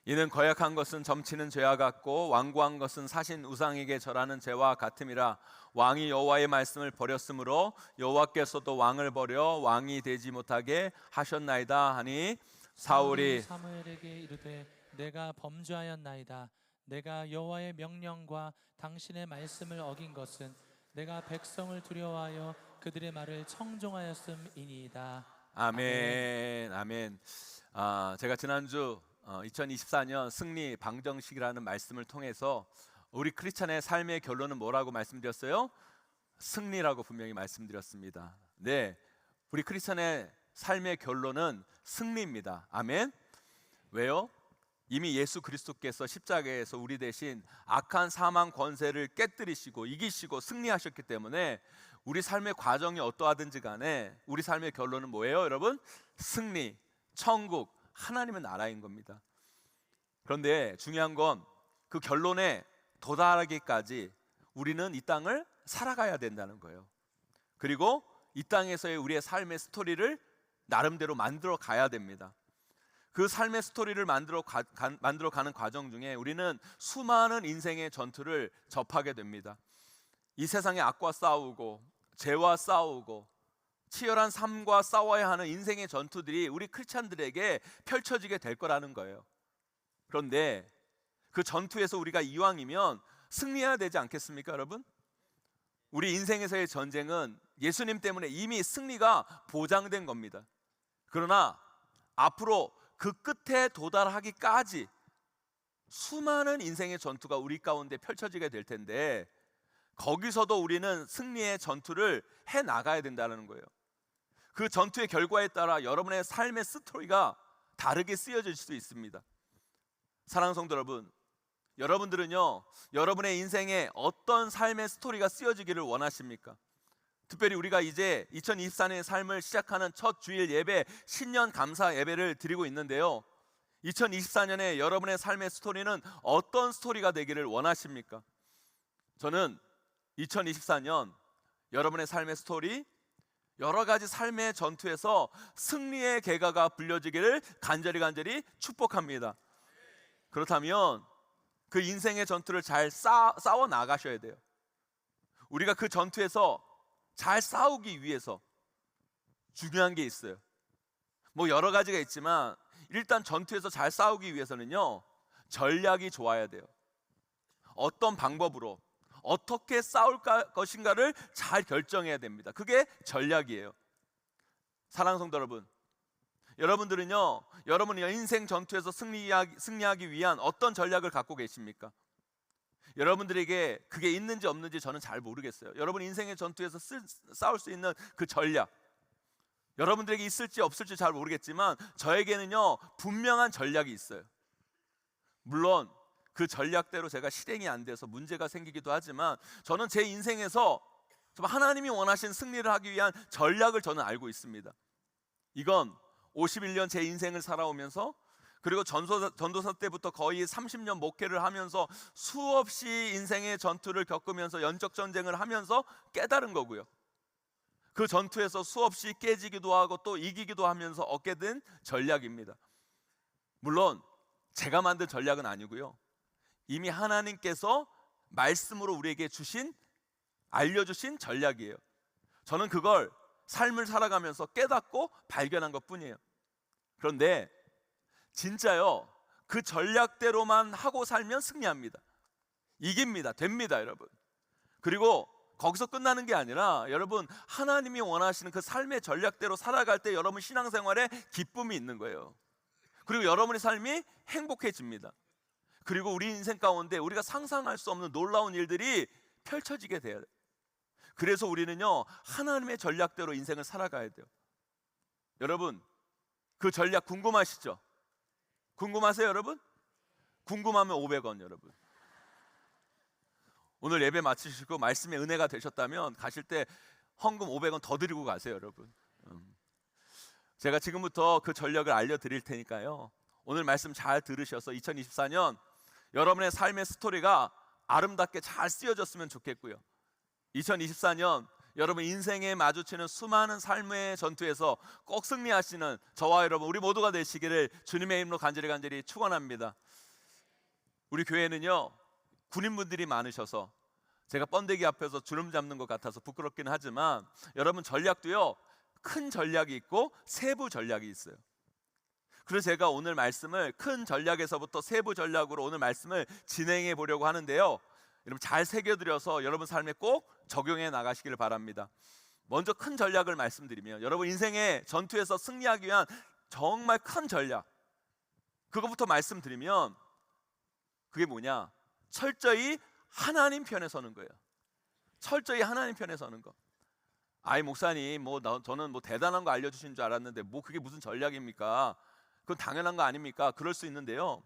이는 거역한 것은 점치는 죄와 같고 완고한 것은 사신 우상에게 절하는 죄와 같음이라. 왕이 여호와의 말씀을 버렸으므로 여호와께서도 왕을 버려 왕이 되지 못하게 하셨나이다 하니 사울이 사무엘에게 이르되 내가 범죄하였나이다. 내가 여호와의 명령과 당신의 말씀을 어긴 것은 내가 백성을 두려워하여 그들의 말을 청종하였음이니이다. 아멘. 아멘. 제가 지난주 2024년 승리 방정식이라는 말씀을 통해서 우리 크리스찬의 삶의 결론은 뭐라고 말씀드렸어요? 승리라고 분명히 말씀드렸습니다. 네, 우리 크리스찬의 삶의 결론은 승리입니다. 아멘. 왜요? 이미 예수 그리스도께서 십자가에서 우리 대신 악한 사망 권세를 깨뜨리시고 이기시고 승리하셨기 때문에 우리 삶의 과정이 어떠하든지 간에 우리 삶의 결론은 뭐예요, 여러분? 승리, 천국, 하나님의 나라인 겁니다. 그런데 중요한 건 그 결론에 도달하기까지 우리는 이 땅을 살아가야 된다는 거예요. 그리고 이 땅에서의 우리의 삶의 스토리를 나름대로 만들어 가야 됩니다. 그 삶의 스토리를 만들어 가는 과정 중에 우리는 수많은 인생의 전투를 접하게 됩니다. 이 세상의 악과 싸우고 죄와 싸우고 치열한 삶과 싸워야 하는 인생의 전투들이 우리 크리스찬들에게 펼쳐지게 될 거라는 거예요. 그런데 그 전투에서 우리가 이왕이면 승리해야 되지 않겠습니까, 여러분? 우리 인생에서의 전쟁은 예수님 때문에 이미 승리가 보장된 겁니다. 그러나 앞으로 그 끝에 도달하기까지 수많은 인생의 전투가 우리 가운데 펼쳐지게 될 텐데 거기서도 우리는 승리의 전투를 해 나가야 된다는 거예요. 그 전투의 결과에 따라 여러분의 삶의 스토리가 다르게 쓰여질 수 있습니다. 사랑하는 성도 여러분, 여러분들은요, 여러분의 인생에 어떤 삶의 스토리가 쓰여지기를 원하십니까? 특별히 우리가 이제 2024년의 삶을 시작하는 첫 주일 예배, 신년 감사 예배를 드리고 있는데요, 2024년에 여러분의 삶의 스토리는 어떤 스토리가 되기를 원하십니까? 저는 2024년 여러분의 삶의 스토리, 여러 가지 삶의 전투에서 승리의 계가가 불려지기를 간절히 축복합니다. 그렇다면 그 인생의 전투를 잘 싸워 나가셔야 돼요. 우리가 그 전투에서 잘 싸우기 위해서 중요한 게 있어요. 뭐 여러 가지가 있지만 일단 전투에서 잘 싸우기 위해서는요, 전략이 좋아야 돼요. 어떤 방법으로 어떻게 싸울 것인가를 잘 결정해야 됩니다. 그게 전략이에요. 사랑하는 성도 여러분, 여러분들은요, 여러분의 인생 전투에서 승리하기 위한 어떤 전략을 갖고 계십니까? 여러분들에게 그게 있는지 없는지 저는 잘 모르겠어요. 여러분 인생의 전투에서 싸울 수 있는 그 전략, 여러분들에게 있을지 없을지 잘 모르겠지만 저에게는요, 분명한 전략이 있어요. 물론 그 전략대로 제가 실행이 안 돼서 문제가 생기기도 하지만 저는 제 인생에서 하나님이 원하신 승리를 하기 위한 전략을 저는 알고 있습니다. 이건 51년 제 인생을 살아오면서, 그리고 전도사 때부터 거의 30년 목회를 하면서 수없이 인생의 전투를 겪으면서 연적 전쟁을 하면서 깨달은 거고요. 그 전투에서 수없이 깨지기도 하고 또 이기기도 하면서 얻게 된 전략입니다. 물론 제가 만든 전략은 아니고요, 이미 하나님께서 말씀으로 우리에게 알려주신 전략이에요. 저는 그걸 삶을 살아가면서 깨닫고 발견한 것뿐이에요. 그런데 진짜요, 그 전략대로만 하고 살면 승리합니다. 이깁니다. 됩니다, 여러분. 그리고 거기서 끝나는 게 아니라 여러분, 하나님이 원하시는 그 삶의 전략대로 살아갈 때 여러분 신앙생활에 기쁨이 있는 거예요. 그리고 여러분의 삶이 행복해집니다. 그리고 우리 인생 가운데 우리가 상상할 수 없는 놀라운 일들이 펼쳐지게 돼요. 그래서 우리는요, 하나님의 전략대로 인생을 살아가야 돼요. 여러분, 그 전략 궁금하시죠? 궁금하세요, 여러분? 궁금하면 500원, 여러분. 오늘 예배 마치시고 말씀의 은혜가 되셨다면 가실 때 헌금 500원 더 드리고 가세요, 여러분. 제가 지금부터 그 전략을 알려드릴 테니까요, 오늘 말씀 잘 들으셔서 2024년 여러분의 삶의 스토리가 아름답게 잘 쓰여졌으면 좋겠고요, 2024년 여러분 인생에 마주치는 수많은 삶의 전투에서 꼭 승리하시는 저와 여러분, 우리 모두가 되시기를 주님의 이름으로 간절히 축원합니다. 우리 교회는요, 군인분들이 많으셔서 제가 번데기 앞에서 주름 잡는 것 같아서 부끄럽긴 하지만 여러분, 전략도요, 큰 전략이 있고 세부 전략이 있어요. 그래서 제가 오늘 말씀을 큰 전략에서부터 세부 전략으로 오늘 말씀을 진행해 보려고 하는데요, 여러분 잘 새겨들여서 여러분 삶에 꼭 적용해 나가시기를 바랍니다. 먼저 큰 전략을 말씀드리면, 여러분 인생의 전투에서 승리하기 위한 정말 큰 전략, 그것부터 말씀드리면 그게 뭐냐? 철저히 하나님 편에 서는 거예요. 철저히 하나님 편에 서는 거. 아이 목사님, 저는 대단한 거 알려주신 줄 알았는데 그게 무슨 전략입니까? 그건 당연한 거 아닙니까? 그럴 수 있는데요,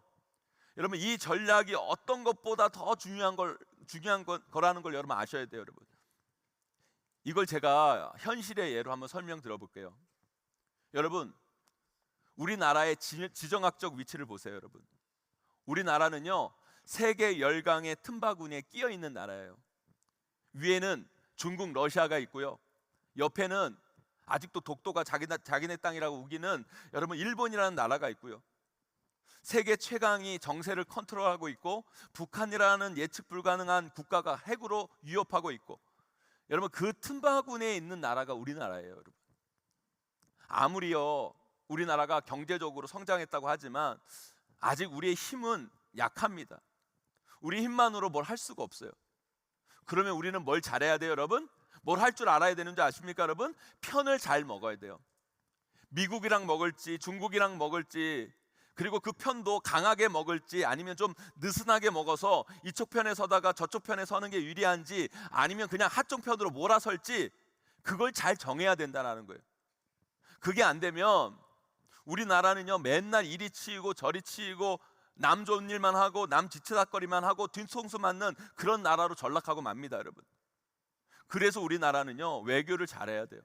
여러분 이 전략이 어떤 것보다 더 중요한 거라는 걸 여러분 아셔야 돼요. 여러분, 이걸 제가 현실의 예로 한번 설명 들어볼게요. 여러분, 우리나라의 지정학적 위치를 보세요. 여러분, 우리나라는요 세계 열강의 틈바구니에 끼어 있는 나라예요. 위에는 중국, 러시아가 있고요, 옆에는 아직도 독도가 자기네 땅이라고 우기는 여러분 일본이라는 나라가 있고요, 세계 최강이 정세를 컨트롤하고 있고, 북한이라는 예측 불가능한 국가가 핵으로 위협하고 있고, 여러분 그 틈바구니에 있는 나라가 우리나라예요. 여러분, 아무리요 우리나라가 경제적으로 성장했다고 하지만 아직 우리의 힘은 약합니다. 우리 힘만으로 뭘 할 수가 없어요. 그러면 우리는 뭘 잘해야 돼요? 여러분, 뭘 할 줄 알아야 되는 줄 아십니까? 여러분, 편을 잘 먹어야 돼요. 미국이랑 먹을지 중국이랑 먹을지, 그리고 그 편도 강하게 먹을지 아니면 좀 느슨하게 먹어서 이쪽 편에 서다가 저쪽 편에 서는 게 유리한지, 아니면 그냥 한쪽 편으로 몰아설지, 그걸 잘 정해야 된다는 거예요. 그게 안 되면 우리나라는요 맨날 이리 치이고 저리 치이고 남 좋은 일만 하고 남 지치닥거리만 하고 뒤통수 맞는 그런 나라로 전락하고 맙니다. 여러분, 그래서 우리나라는요 외교를 잘해야 돼요.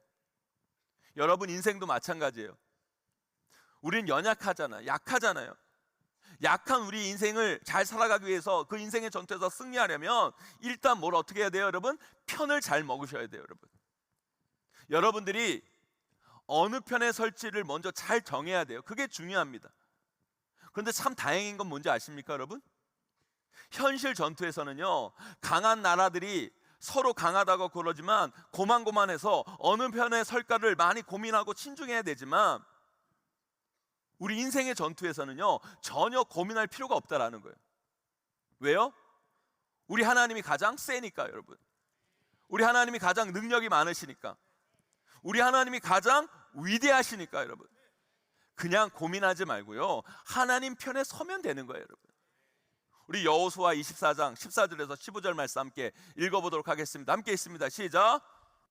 여러분 인생도 마찬가지예요. 우린 연약하잖아요. 약하잖아요. 약한 우리 인생을 잘 살아가기 위해서, 그 인생의 전투에서 승리하려면 일단 뭘 어떻게 해야 돼요? 여러분, 편을 잘 먹으셔야 돼요. 여러분, 여러분들이 어느 편에 설지를 먼저 잘 정해야 돼요. 그게 중요합니다. 그런데 참 다행인 건 뭔지 아십니까? 여러분, 현실 전투에서는요 강한 나라들이 서로 강하다고 그러지만 고만고만해서 어느 편에 설까를 많이 고민하고 친중해야 되지만, 우리 인생의 전투에서는요 전혀 고민할 필요가 없다라는 거예요. 왜요? 우리 하나님이 가장 세니까. 여러분, 우리 하나님이 가장 능력이 많으시니까, 우리 하나님이 가장 위대하시니까. 여러분, 그냥 고민하지 말고요 하나님 편에 서면 되는 거예요. 여러분, 우리 여호수아 24장 14절에서 15절 말씀 함께 읽어보도록 하겠습니다. 함께 있습니다. 시작.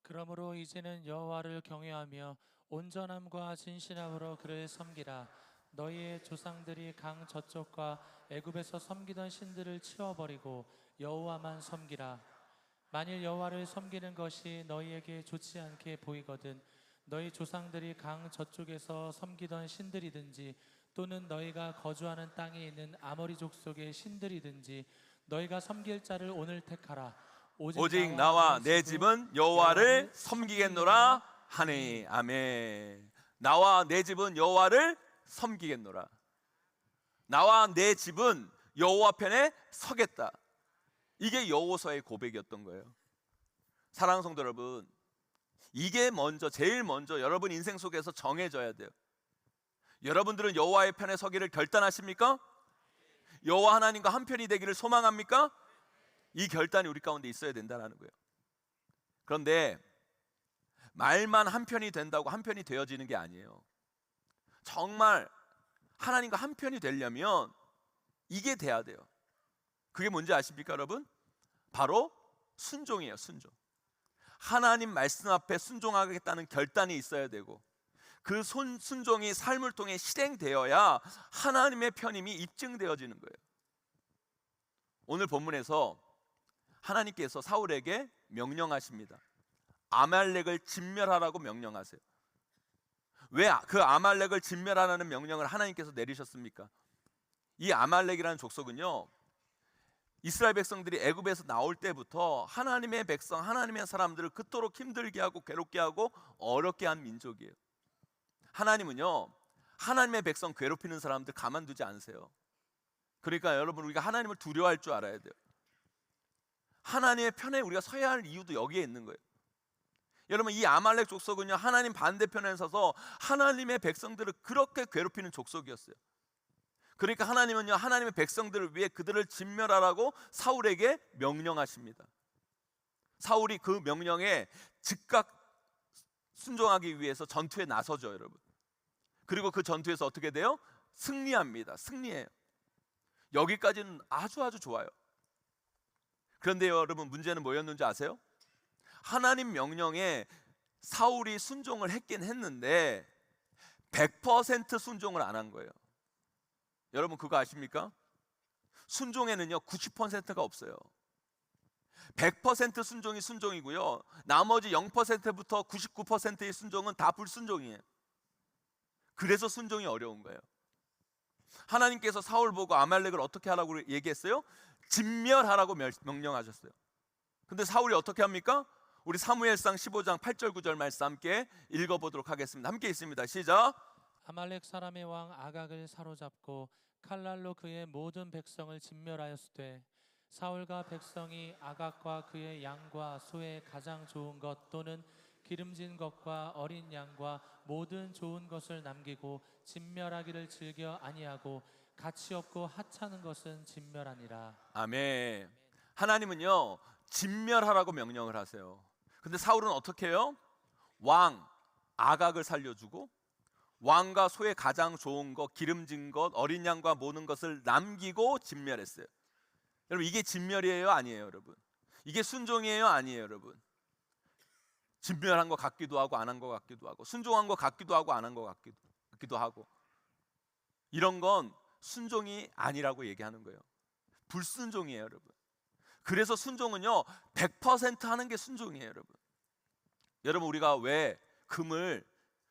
그러므로 이제는 여호와를 경외하며 온전함과 진실함으로 그를 섬기라. 너희의 조상들이 강 저쪽과 애굽에서 섬기던 신들을 치워버리고 여호와만 섬기라. 만일 여호와를 섬기는 것이 너희에게 좋지 않게 보이거든 너희 조상들이 강 저쪽에서 섬기던 신들이든지, 또는 너희가 거주하는 땅에 있는 아모리 족속의 신들이든지 너희가 섬길 자를 오늘 택하라. 오직 나와 내 집은 여호와를 섬기겠노라 하니. 아멘. 나와 내 집은 여호와를 섬기겠노라. 나와 내 집은 여호와 편에 서겠다. 이게 여호수아의 고백이었던 거예요. 사랑하는 성도 여러분, 이게 제일 먼저 여러분 인생 속에서 정해져야 돼요. 여러분들은 여호와의 편에 서기를 결단하십니까? 여호와 하나님과 한편이 되기를 소망합니까? 이 결단이 우리 가운데 있어야 된다는 거예요. 그런데 말만 한편이 된다고 한편이 되어지는 게 아니에요. 정말 하나님과 한편이 되려면 이게 돼야 돼요. 그게 뭔지 아십니까 여러분? 바로 순종이에요. 순종. 하나님 말씀 앞에 순종하겠다는 결단이 있어야 되고, 그 순종이 삶을 통해 실행되어야 하나님의 편임이 입증되어지는 거예요. 오늘 본문에서 하나님께서 사울에게 명령하십니다. 아말렉을 진멸하라고 명령하세요. 왜 그 아말렉을 진멸하라는 명령을 하나님께서 내리셨습니까? 이 아말렉이라는 족속은요 이스라엘 백성들이 애굽에서 나올 때부터 하나님의 백성, 하나님의 사람들을 그토록 힘들게 하고 괴롭게 하고 어렵게 한 민족이에요. 하나님은요 하나님의 백성 괴롭히는 사람들 가만두지 않으세요. 그러니까 여러분, 우리가 하나님을 두려워할 줄 알아야 돼요. 하나님의 편에 우리가 서야 할 이유도 여기에 있는 거예요. 여러분, 이 아말렉 족속은요 하나님 반대편에 서서 하나님의 백성들을 그렇게 괴롭히는 족속이었어요. 그러니까 하나님은요, 하나님의 백성들을 위해 그들을 진멸하라고 사울에게 명령하십니다. 사울이 그 명령에 즉각 순종하기 위해서 전투에 나서죠, 여러분. 그리고 그 전투에서 어떻게 돼요? 승리합니다. 승리해요. 여기까지는 아주 좋아요. 그런데 여러분, 문제는 뭐였는지 아세요? 하나님 명령에 사울이 순종을 했긴 했는데 100% 순종을 안 한 거예요. 여러분 그거 아십니까? 순종에는요 90%가 없어요. 100% 순종이 순종이고요, 나머지 0%부터 99%의 순종은 다 불순종이에요. 그래서 순종이 어려운 거예요. 하나님께서 사울 보고 아말렉을 어떻게 하라고 얘기했어요? 진멸하라고 명령하셨어요. 근데 사울이 어떻게 합니까? 우리 사무엘상 15장 8절 9절 말씀 함께 읽어보도록 하겠습니다. 함께 있습니다. 시작. 아말렉 사람의 왕 아각을 사로잡고 칼날로 그의 모든 백성을 진멸하였으되 사울과 백성이 아각과 그의 양과 소의 가장 좋은 것 또는 기름진 것과 어린 양과 모든 좋은 것을 남기고 진멸하기를 즐겨 아니하고 가치 없고 하찮은 것은 진멸하니라. 아멘. 하나님은요 진멸하라고 명령을 하세요. 근데 사울은 어떻게 해요? 왕 아각을 살려주고 왕과 소의 가장 좋은 것, 기름진 것, 어린 양과 모든 것을 남기고 진멸했어요. 여러분 이게 진멸이에요? 아니에요 여러분? 이게 순종이에요? 아니에요 여러분? 진멸한 것 같기도 하고 안 한 것 같기도 하고, 순종한 것 같기도 하고 안 한 것 같기도 하고, 이런 건 순종이 아니라고 얘기하는 거예요. 불순종이에요 여러분. 그래서 순종은요 100% 하는 게 순종이에요 여러분. 여러분 우리가 왜 금을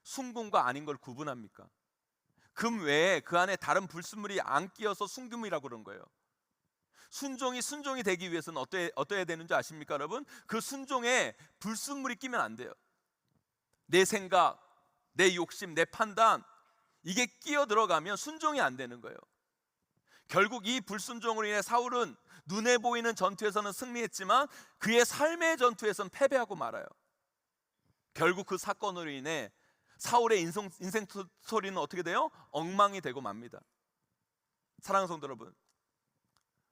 순금과 아닌 걸 구분합니까? 금 외에 그 안에 다른 불순물이 안 끼어서 순금이라고 그런 거예요. 순종이 순종이 되기 위해서는 어떠해야 되는지 아십니까 여러분? 그 순종에 불순물이 끼면 안 돼요. 내 생각, 내 욕심, 내 판단, 이게 끼어 들어가면 순종이 안 되는 거예요. 결국 이 불순종으로 인해 사울은 눈에 보이는 전투에서는 승리했지만 그의 삶의 전투에서는 패배하고 말아요. 결국 그 사건으로 인해 사울의 인생 스토리는 어떻게 돼요? 엉망이 되고 맙니다. 사랑하는 성도 여러분,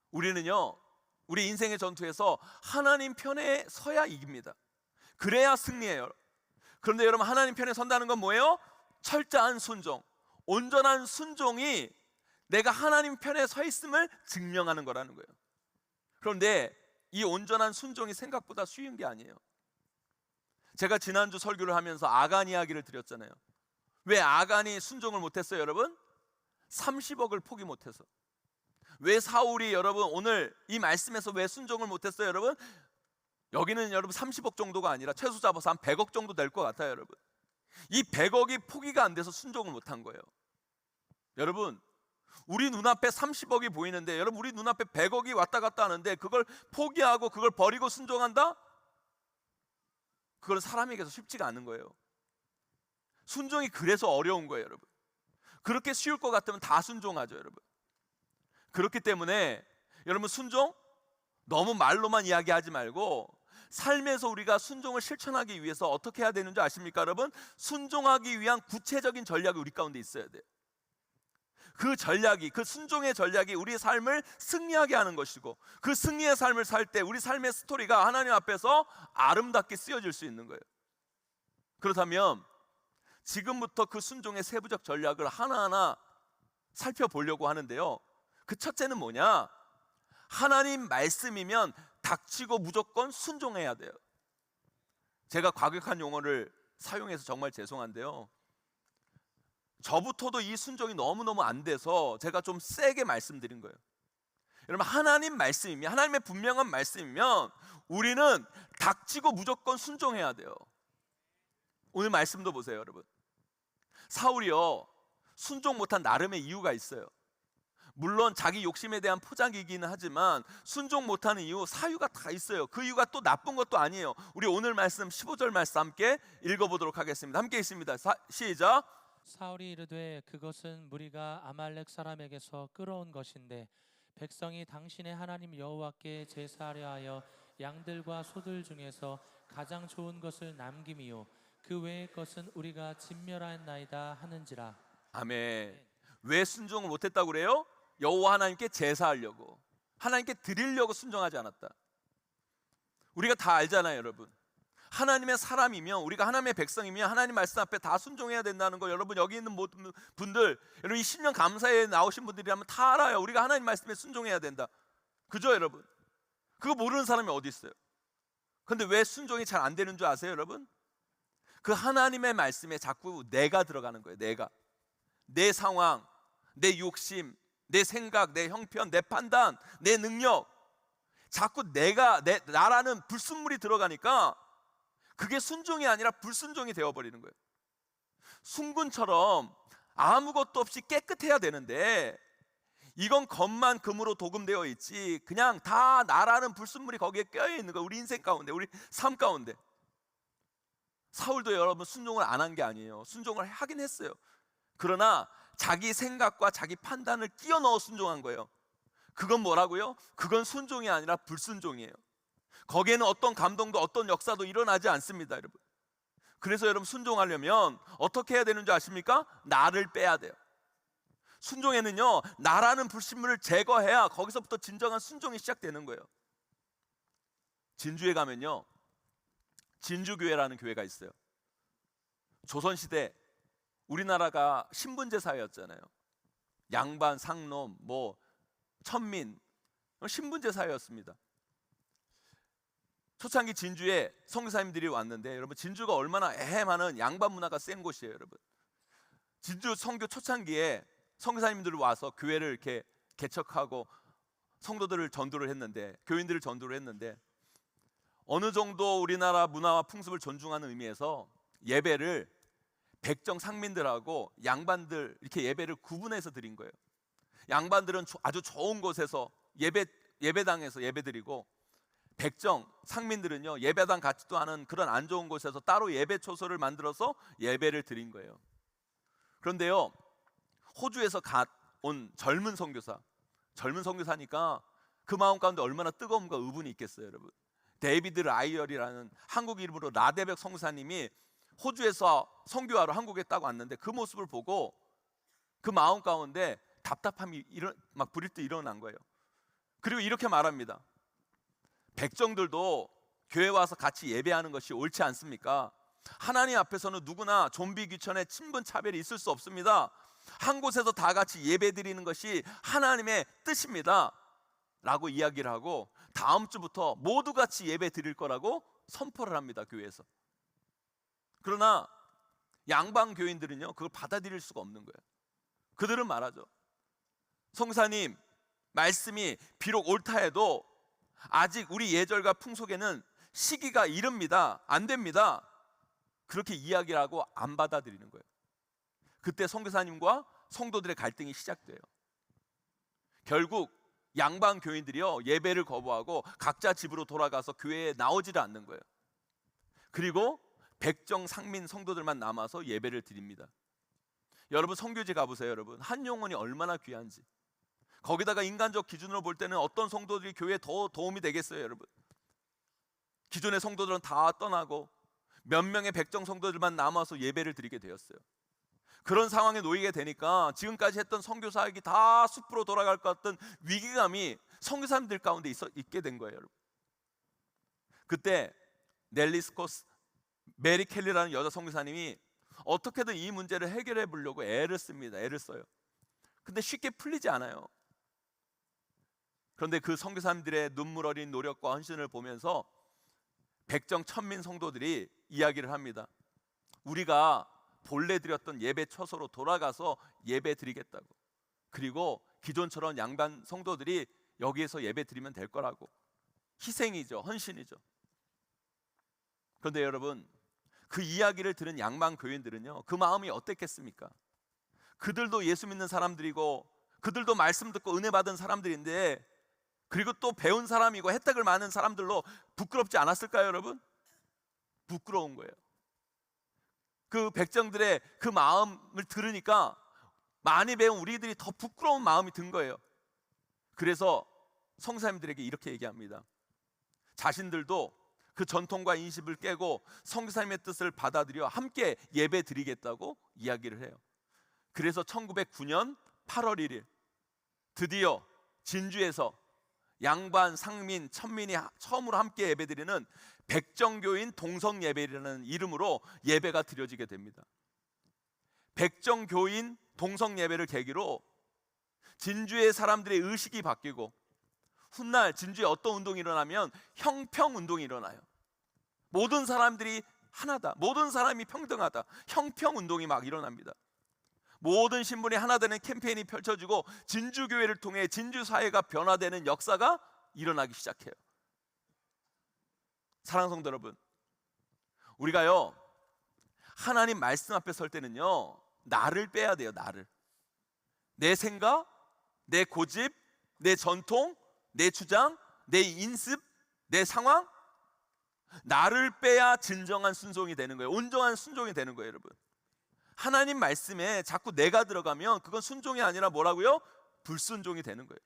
우리는요 우리 인생의 전투에서 하나님 편에 서야 이깁니다. 그래야 승리해요. 그런데 여러분 하나님 편에 선다는 건 뭐예요? 철저한 순종, 온전한 순종이 내가 하나님 편에 서 있음을 증명하는 거라는 거예요. 그런데 이 온전한 순종이 생각보다 쉬운 게 아니에요. 제가 지난주 설교를 하면서 아간 이야기를 드렸잖아요. 왜 아간이 순종을 못했어요 여러분? 30억을 포기 못해서. 왜 사울이 여러분 오늘 이 말씀에서 왜 순종을 못했어요 여러분? 여기는 여러분 30억 정도가 아니라 최소 잡아서 한 100억 정도 될 것 같아요 여러분. 이 100억이 포기가 안 돼서 순종을 못한 거예요. 여러분 우리 눈앞에 30억이 보이는데, 여러분 우리 눈앞에 100억이 왔다 갔다 하는데 그걸 포기하고 그걸 버리고 순종한다? 그건 사람에게서 쉽지가 않은 거예요. 순종이 그래서 어려운 거예요 여러분. 그렇게 쉬울 것 같으면 다 순종하죠 여러분. 그렇기 때문에 여러분 순종 너무 말로만 이야기하지 말고 삶에서 우리가 순종을 실천하기 위해서 어떻게 해야 되는지 아십니까 여러분? 순종하기 위한 구체적인 전략이 우리 가운데 있어야 돼요. 그 전략이, 그 순종의 전략이 우리의 삶을 승리하게 하는 것이고, 그 승리의 삶을 살 때 우리 삶의 스토리가 하나님 앞에서 아름답게 쓰여질 수 있는 거예요. 그렇다면 지금부터 그 순종의 세부적 전략을 하나하나 살펴보려고 하는데요, 그 첫째는 뭐냐? 하나님 말씀이면 닥치고 무조건 순종해야 돼요. 제가 과격한 용어를 사용해서 정말 죄송한데요, 저부터도 이 순종이 너무너무 안 돼서 제가 좀 세게 말씀드린 거예요. 여러분 하나님 말씀이면, 하나님의 분명한 말씀이면 우리는 닥치고 무조건 순종해야 돼요. 오늘 말씀도 보세요 여러분. 사울이요 순종 못한 나름의 이유가 있어요. 물론 자기 욕심에 대한 포장이기는 하지만 순종 못하는 이유, 사유가 다 있어요. 그 이유가 또 나쁜 것도 아니에요. 우리 오늘 말씀 15절 말씀 함께 읽어보도록 하겠습니다. 함께 있습니다. 시작. 사울이 이르되 그것은 무리가 아말렉 사람에게서 끌어온 것인데 백성이 당신의 하나님 여호와께 제사하려 하여 양들과 소들 중에서 가장 좋은 것을 남김이요 그 외의 것은 우리가 진멸하였나이다 하는지라. 아멘. 왜 순종을 못했다고 그래요? 여호와 하나님께 제사하려고, 하나님께 드리려고 순종하지 않았다. 우리가 다 알잖아요, 여러분. 하나님의 사람이면, 우리가 하나님의 백성이면 하나님 말씀 앞에 다 순종해야 된다는 거 여러분, 여기 있는 모든 분들, 여러분 이 신년 감사에 나오신 분들이라면 다 알아요. 우리가 하나님 말씀에 순종해야 된다. 그죠, 여러분? 그거 모르는 사람이 어디 있어요? 근데 왜 순종이 잘 안 되는 줄 아세요, 여러분? 그 하나님의 말씀에 자꾸 내가 들어가는 거예요. 내 상황, 내 욕심, 내 생각, 내 형편, 내 판단, 내 능력, 자꾸 나라는 불순물이 들어가니까 그게 순종이 아니라 불순종이 되어버리는 거예요. 순금처럼 아무것도 없이 깨끗해야 되는데 이건 겉만 금으로 도금되어 있지, 그냥 다 나라는 불순물이 거기에 껴여 있는 거예요. 우리 인생 가운데, 우리 삶 가운데. 사울도 여러분 순종을 안 한 게 아니에요. 순종을 하긴 했어요. 그러나 자기 생각과 자기 판단을 끼워 넣어 순종한 거예요. 그건 뭐라고요? 그건 순종이 아니라 불순종이에요. 거기에는 어떤 감동도 어떤 역사도 일어나지 않습니다, 여러분. 그래서 여러분 순종하려면 어떻게 해야 되는 줄 아십니까? 나를 빼야 돼요. 순종에는요, 나라는 불순물을 제거해야 거기서부터 진정한 순종이 시작되는 거예요. 진주에 가면요, 진주교회라는 교회가 있어요. 조선시대 우리나라가 신분제 사회였잖아요. 양반, 상놈, 천민, 신분제 사회였습니다. 초창기 진주에 선교사님들이 왔는데, 여러분 진주가 얼마나 많은 양반 문화가 센 곳이에요, 여러분. 진주 선교 초창기에 선교사님들이 와서 교회를 이렇게 개척하고 성도들을 전도를 했는데, 교인들을 전도를 했는데, 어느 정도 우리나라 문화와 풍습을 존중하는 의미에서 예배를 백정 상민들하고 양반들 이렇게 예배를 구분해서 드린 거예요. 양반들은 아주 좋은 곳에서 예배당에서 예배드리고, 백정 상민들은요, 예배당 같지도 않은 그런 안 좋은 곳에서 따로 예배 초소를 만들어서 예배를 드린 거예요. 그런데요, 호주에서 온 젊은 선교사니까 그 마음 가운데 얼마나 뜨거움과 의분이 있겠어요, 여러분. 데이비드 라이얼이라는 한국 이름으로 라데백 선교사님이 호주에서 선교하러 한국에 딱 왔는데, 그 모습을 보고 그 마음 가운데 답답함이 막 부릴 때 일어난 거예요. 그리고 이렇게 말합니다. 백정들도 교회 와서 같이 예배하는 것이 옳지 않습니까? 하나님 앞에서는 누구나 좀비 귀천의 친분 차별이 있을 수 없습니다. 한 곳에서 다 같이 예배 드리는 것이 하나님의 뜻입니다 라고 이야기를 하고, 다음 주부터 모두 같이 예배 드릴 거라고 선포를 합니다, 교회에서. 그러나 양반 교인들은요, 그걸 받아들일 수가 없는 거예요. 그들은 말하죠. 성사님, 말씀이 비록 옳다 해도 아직 우리 예절과 풍속에는 시기가 이릅니다, 안 됩니다, 그렇게 이야기를 하고 안 받아들이는 거예요. 그때 선교사님과 성도들의 갈등이 시작돼요. 결국 양반 교인들이요, 예배를 거부하고 각자 집으로 돌아가서 교회에 나오지를 않는 거예요. 그리고 백정 상민 성도들만 남아서 예배를 드립니다. 여러분 선교지 가보세요. 여러분 한 영혼이 얼마나 귀한지. 거기다가 인간적 기준으로 볼 때는 어떤 성도들이 교회에 더 도움이 되겠어요, 여러분. 기존의 성도들은 다 떠나고 몇 명의 백정 성도들만 남아서 예배를 드리게 되었어요. 그런 상황에 놓이게 되니까 지금까지 했던 선교 사역이 다 숲으로 돌아갈 것 같은 위기감이 선교사님들 가운데 있게 된 거예요, 여러분. 그때 넬리 스코스 메리 켈리라는 여자 선교사님이 어떻게든 이 문제를 해결해 보려고 애를 써요. 근데 쉽게 풀리지 않아요. 그런데 그 선교사님들의 눈물 어린 노력과 헌신을 보면서 백정 천민 성도들이 이야기를 합니다. 우리가 본래 드렸던 예배 처소로 돌아가서 예배 드리겠다고. 그리고 기존처럼 양반 성도들이 여기에서 예배 드리면 될 거라고. 희생이죠, 헌신이죠. 그런데 여러분, 그 이야기를 들은 양반 교인들은요, 그 마음이 어땠겠습니까? 그들도 예수 믿는 사람들이고, 그들도 말씀 듣고 은혜 받은 사람들인데, 그리고 또 배운 사람이고 혜택을 많은 사람들로 부끄럽지 않았을까요, 여러분? 부끄러운 거예요. 그 백정들의 그 마음을 들으니까 많이 배운 우리들이 더 부끄러운 마음이 든 거예요. 그래서 선교사님들에게 이렇게 얘기합니다. 자신들도 그 전통과 인식을 깨고 선교사님의 뜻을 받아들여 함께 예배 드리겠다고 이야기를 해요. 그래서 1909년 8월 1일 드디어 진주에서 양반, 상민, 천민이 처음으로 함께 예배드리는 백정교인 동성예배라는 이름으로 예배가 드려지게 됩니다. 백정교인 동성예배를 계기로 진주의 사람들의 의식이 바뀌고, 훗날 진주에 어떤 운동이 일어나면 형평운동이 일어나요. 모든 사람들이 하나다, 모든 사람이 평등하다, 형평운동이 막 일어납니다. 모든 신분이 하나 되는 캠페인이 펼쳐지고 진주교회를 통해 진주사회가 변화되는 역사가 일어나기 시작해요. 사랑하는 성도 여러분, 우리가요 하나님 말씀 앞에 설 때는요 나를 빼야 돼요. 나를. 내 생각, 내 고집, 내 전통, 내 주장, 내 인습, 내 상황, 나를 빼야 진정한 순종이 되는 거예요. 온전한 순종이 되는 거예요. 여러분, 하나님 말씀에 자꾸 내가 들어가면 그건 순종이 아니라 뭐라고요? 불순종이 되는 거예요.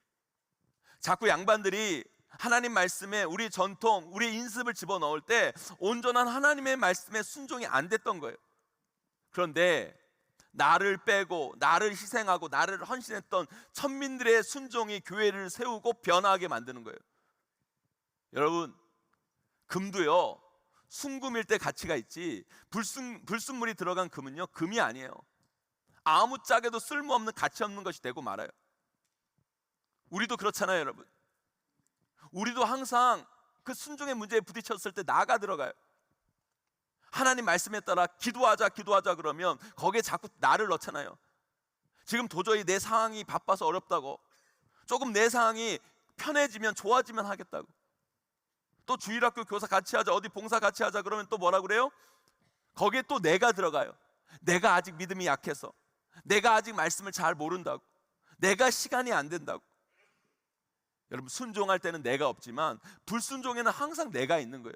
자꾸 양반들이 하나님 말씀에 우리 전통, 우리 인습을 집어넣을 때 온전한 하나님의 말씀에 순종이 안 됐던 거예요. 그런데 나를 빼고 나를 희생하고 나를 헌신했던 천민들의 순종이 교회를 세우고 변화하게 만드는 거예요. 여러분, 금도요 순금일 때 가치가 있지, 불순물이 들어간 금은요 금이 아니에요. 아무짝에도 쓸모없는 가치 없는 것이 되고 말아요. 우리도 그렇잖아요. 여러분, 우리도 항상 그 순종의 문제에 부딪혔을 때 나가 들어가요. 하나님 말씀에 따라 기도하자 그러면 거기에 자꾸 나를 넣잖아요. 지금 도저히 내 상황이 바빠서 어렵다고, 조금 내 상황이 편해지면 좋아지면 하겠다고, 또 주일학교 교사 같이 하자, 어디 봉사 같이 하자 그러면 또 뭐라 그래요? 거기에 또 내가 들어가요. 내가 아직 믿음이 약해서, 내가 아직 말씀을 잘 모른다고, 내가 시간이 안 된다고. 여러분, 순종할 때는 내가 없지만 불순종에는 항상 내가 있는 거예요.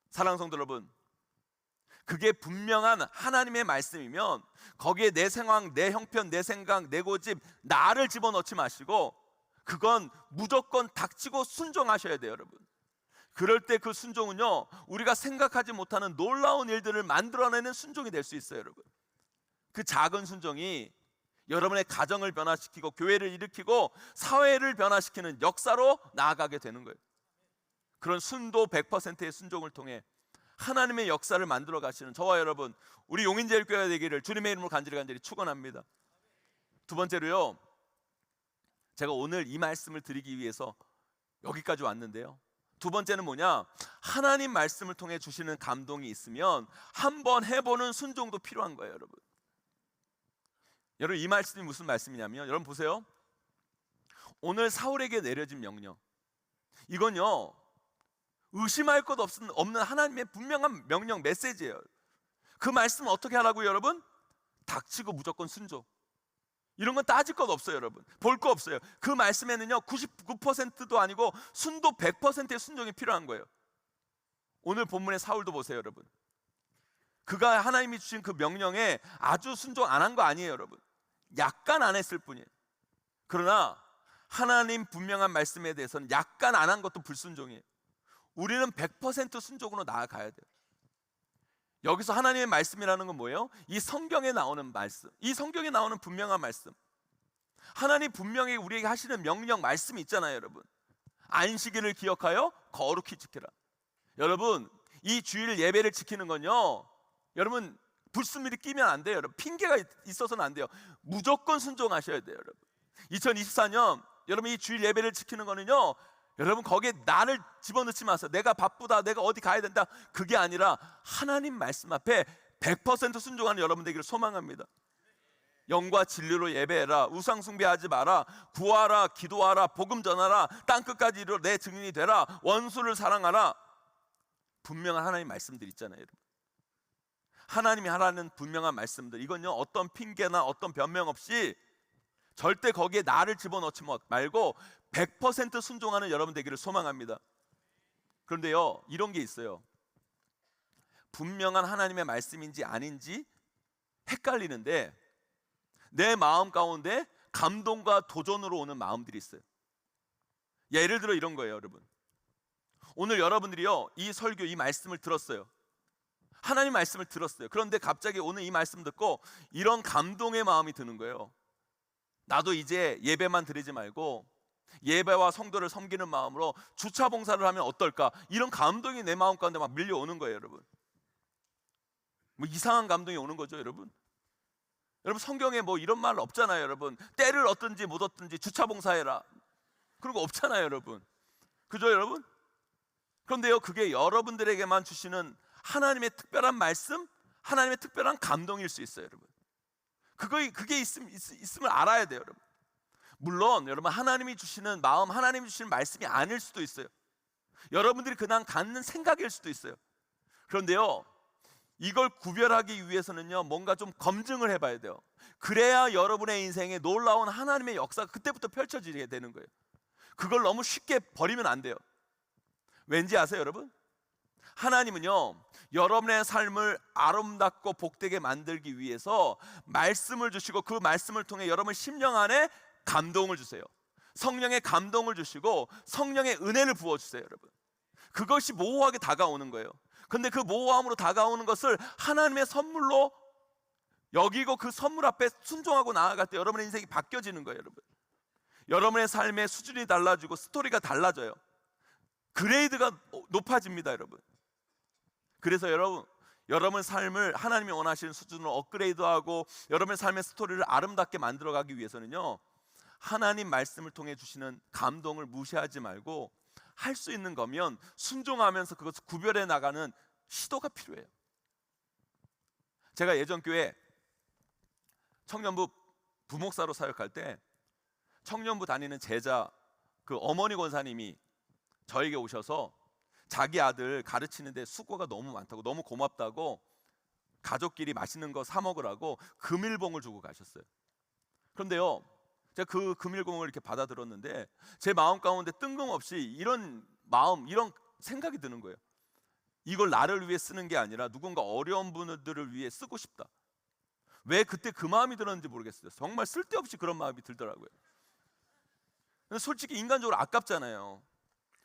사랑하는 성도 여러분, 그게 분명한 하나님의 말씀이면 거기에 내 상황, 내 형편, 내 생각, 내 고집, 나를 집어넣지 마시고 그건 무조건 닥치고 순종하셔야 돼요. 여러분, 그럴 때 그 순종은요 우리가 생각하지 못하는 놀라운 일들을 만들어내는 순종이 될 수 있어요. 여러분, 그 작은 순종이 여러분의 가정을 변화시키고 교회를 일으키고 사회를 변화시키는 역사로 나아가게 되는 거예요. 그런 순도 100%의 순종을 통해 하나님의 역사를 만들어 가시는 저와 여러분, 우리 용인제일교회가 되기를 주님의 이름으로 간절히 축원합니다. 두 번째로요, 제가 오늘 이 말씀을 드리기 위해서 여기까지 왔는데요, 두 번째는 뭐냐, 하나님 말씀을 통해 주시는 감동이 있으면 한번 해보는 순종도 필요한 거예요. 여러분, 이 말씀이 무슨 말씀이냐면, 여러분 보세요. 오늘 사울에게 내려진 명령, 이건요 의심할 것 없는 하나님의 분명한 명령, 메시지예요. 그 말씀은 어떻게 하라고요? 여러분, 닥치고 무조건 순종. 이런 건 따질 것 없어요. 여러분, 볼 거 없어요. 그 말씀에는요 99%도 아니고 순도 100%의 순종이 필요한 거예요. 오늘 본문의 사울도 보세요. 여러분, 그가 하나님이 주신 그 명령에 아주 순종 안 한 거 아니에요. 여러분, 약간 안 했을 뿐이에요. 그러나 하나님 분명한 말씀에 대해서는 약간 안 한 것도 불순종이에요. 우리는 100% 순종으로 나아가야 돼요. 여기서 하나님의 말씀이라는 건 뭐예요? 이 성경에 나오는 말씀, 이 성경에 나오는 분명한 말씀, 하나님 분명히 우리에게 하시는 명령, 말씀이 있잖아요. 여러분, 안식일을 기억하여 거룩히 지키라. 여러분, 이 주일 예배를 지키는 건요, 여러분 불순물이 끼면 안 돼요. 여러분, 핑계가 있어서는 안 돼요. 무조건 순종하셔야 돼요. 여러분, 2024년 여러분 이 주일 예배를 지키는 거는요, 여러분 거기에 나를 집어넣지 마세요. 내가 바쁘다, 내가 어디 가야 된다, 그게 아니라 하나님 말씀 앞에 100% 순종하는 여러분 되기를 소망합니다. 영과 진리로 예배해라, 우상 숭배하지 마라, 구하라, 기도하라, 복음 전하라, 땅끝까지 이르러 내 증인이 되라, 원수를 사랑하라. 분명한 하나님 말씀들 있잖아요. 여러분, 하나님이 하라는 분명한 말씀들, 이건요 어떤 핑계나 어떤 변명 없이 절대 거기에 나를 집어넣지 말고 100% 순종하는 여러분 되기를 소망합니다. 그런데요, 이런 게 있어요. 분명한 하나님의 말씀인지 아닌지 헷갈리는데 내 마음 가운데 감동과 도전으로 오는 마음들이 있어요. 예를 들어 이런 거예요. 여러분, 오늘 여러분들이요 이 설교, 이 말씀을 들었어요. 하나님 말씀을 들었어요. 그런데 갑자기 오늘 이 말씀 듣고 이런 감동의 마음이 드는 거예요. 나도 이제 예배만 드리지 말고 예배와 성도를 섬기는 마음으로 주차 봉사를 하면 어떨까? 이런 감동이 내 마음 가운데 막 밀려오는 거예요, 여러분. 뭐 이상한 감동이 오는 거죠, 여러분. 여러분, 성경에 뭐 이런 말 없잖아요, 여러분. 때를 얻든지 못 얻든지 주차 봉사해라. 그런 거 없잖아요, 여러분. 그죠, 여러분? 그런데요, 그게 여러분들에게만 주시는 하나님의 특별한 말씀, 하나님의 특별한 감동일 수 있어요, 여러분. 그게 있음을 알아야 돼요, 여러분. 물론 여러분, 하나님이 주시는 마음, 하나님이 주시는 말씀이 아닐 수도 있어요. 여러분들이 그냥 갖는 생각일 수도 있어요. 그런데요, 이걸 구별하기 위해서는요, 뭔가 좀 검증을 해봐야 돼요. 그래야 여러분의 인생에 놀라운 하나님의 역사가 그때부터 펼쳐지게 되는 거예요. 그걸 너무 쉽게 버리면 안 돼요. 왠지 아세요, 여러분? 하나님은요, 여러분의 삶을 아름답고 복되게 만들기 위해서 말씀을 주시고 그 말씀을 통해 여러분 심령 안에 감동을 주세요. 성령의 감동을 주시고 성령의 은혜를 부어주세요, 여러분. 그것이 모호하게 다가오는 거예요. 근데 그 모호함으로 다가오는 것을 하나님의 선물로 여기고 그 선물 앞에 순종하고 나아갈 때 여러분의 인생이 바뀌어지는 거예요, 여러분. 여러분의 삶의 수준이 달라지고 스토리가 달라져요. 그레이드가 높아집니다, 여러분. 그래서 여러분 삶을 하나님이 원하시는 수준으로 업그레이드하고 여러분의 삶의 스토리를 아름답게 만들어가기 위해서는요, 하나님 말씀을 통해 주시는 감동을 무시하지 말고 할 수 있는 거면 순종하면서 그것을 구별해 나가는 시도가 필요해요. 제가 예전 교회 청년부 부목사로 사역할 때 청년부 다니는 제자 그 어머니 권사님이 저에게 오셔서 자기 아들 가르치는데 수고가 너무 많다고, 너무 고맙다고 가족끼리 맛있는 거 사 먹으라고 금일봉을 주고 가셨어요. 그런데요, 제가 그 금일봉을 이렇게 받아들었는데 제 마음 가운데 뜬금없이 이런 마음, 이런 생각이 드는 거예요. 이걸 나를 위해 쓰는 게 아니라 누군가 어려운 분들을 위해 쓰고 싶다. 왜 그때 그 마음이 들었는지 모르겠어요. 정말 쓸데없이 그런 마음이 들더라고요. 근데 솔직히 인간적으로 아깝잖아요.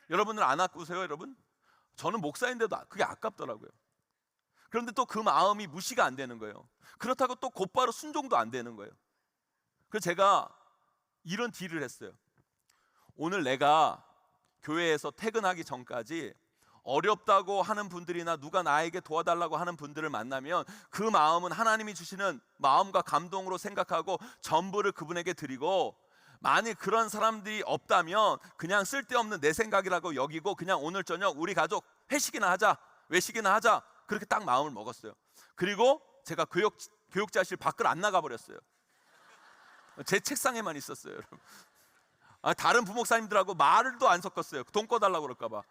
여러분들 안 아까우세요, 여러분? 저는 목사인데도 그게 아깝더라고요. 그런데 또 그 마음이 무시가 안 되는 거예요. 그렇다고 또 곧바로 순종도 안 되는 거예요. 그래서 제가 이런 딜을 했어요. 오늘 내가 교회에서 퇴근하기 전까지 어렵다고 하는 분들이나 누가 나에게 도와달라고 하는 분들을 만나면 그 마음은 하나님이 주시는 마음과 감동으로 생각하고 전부를 그분에게 드리고, 만일 그런 사람들이 없다면 그냥 쓸데없는 내 생각이라고 여기고 그냥 오늘 저녁 우리 가족 회식이나 하자, 외식이나 하자, 그렇게 딱 마음을 먹었어요. 그리고 제가 교육자실 밖을 안 나가버렸어요. 제 책상에만 있었어요, 여러분. 다른 부목사님들하고 말도 안 섞었어요. 돈 꺼달라고 그럴까 봐.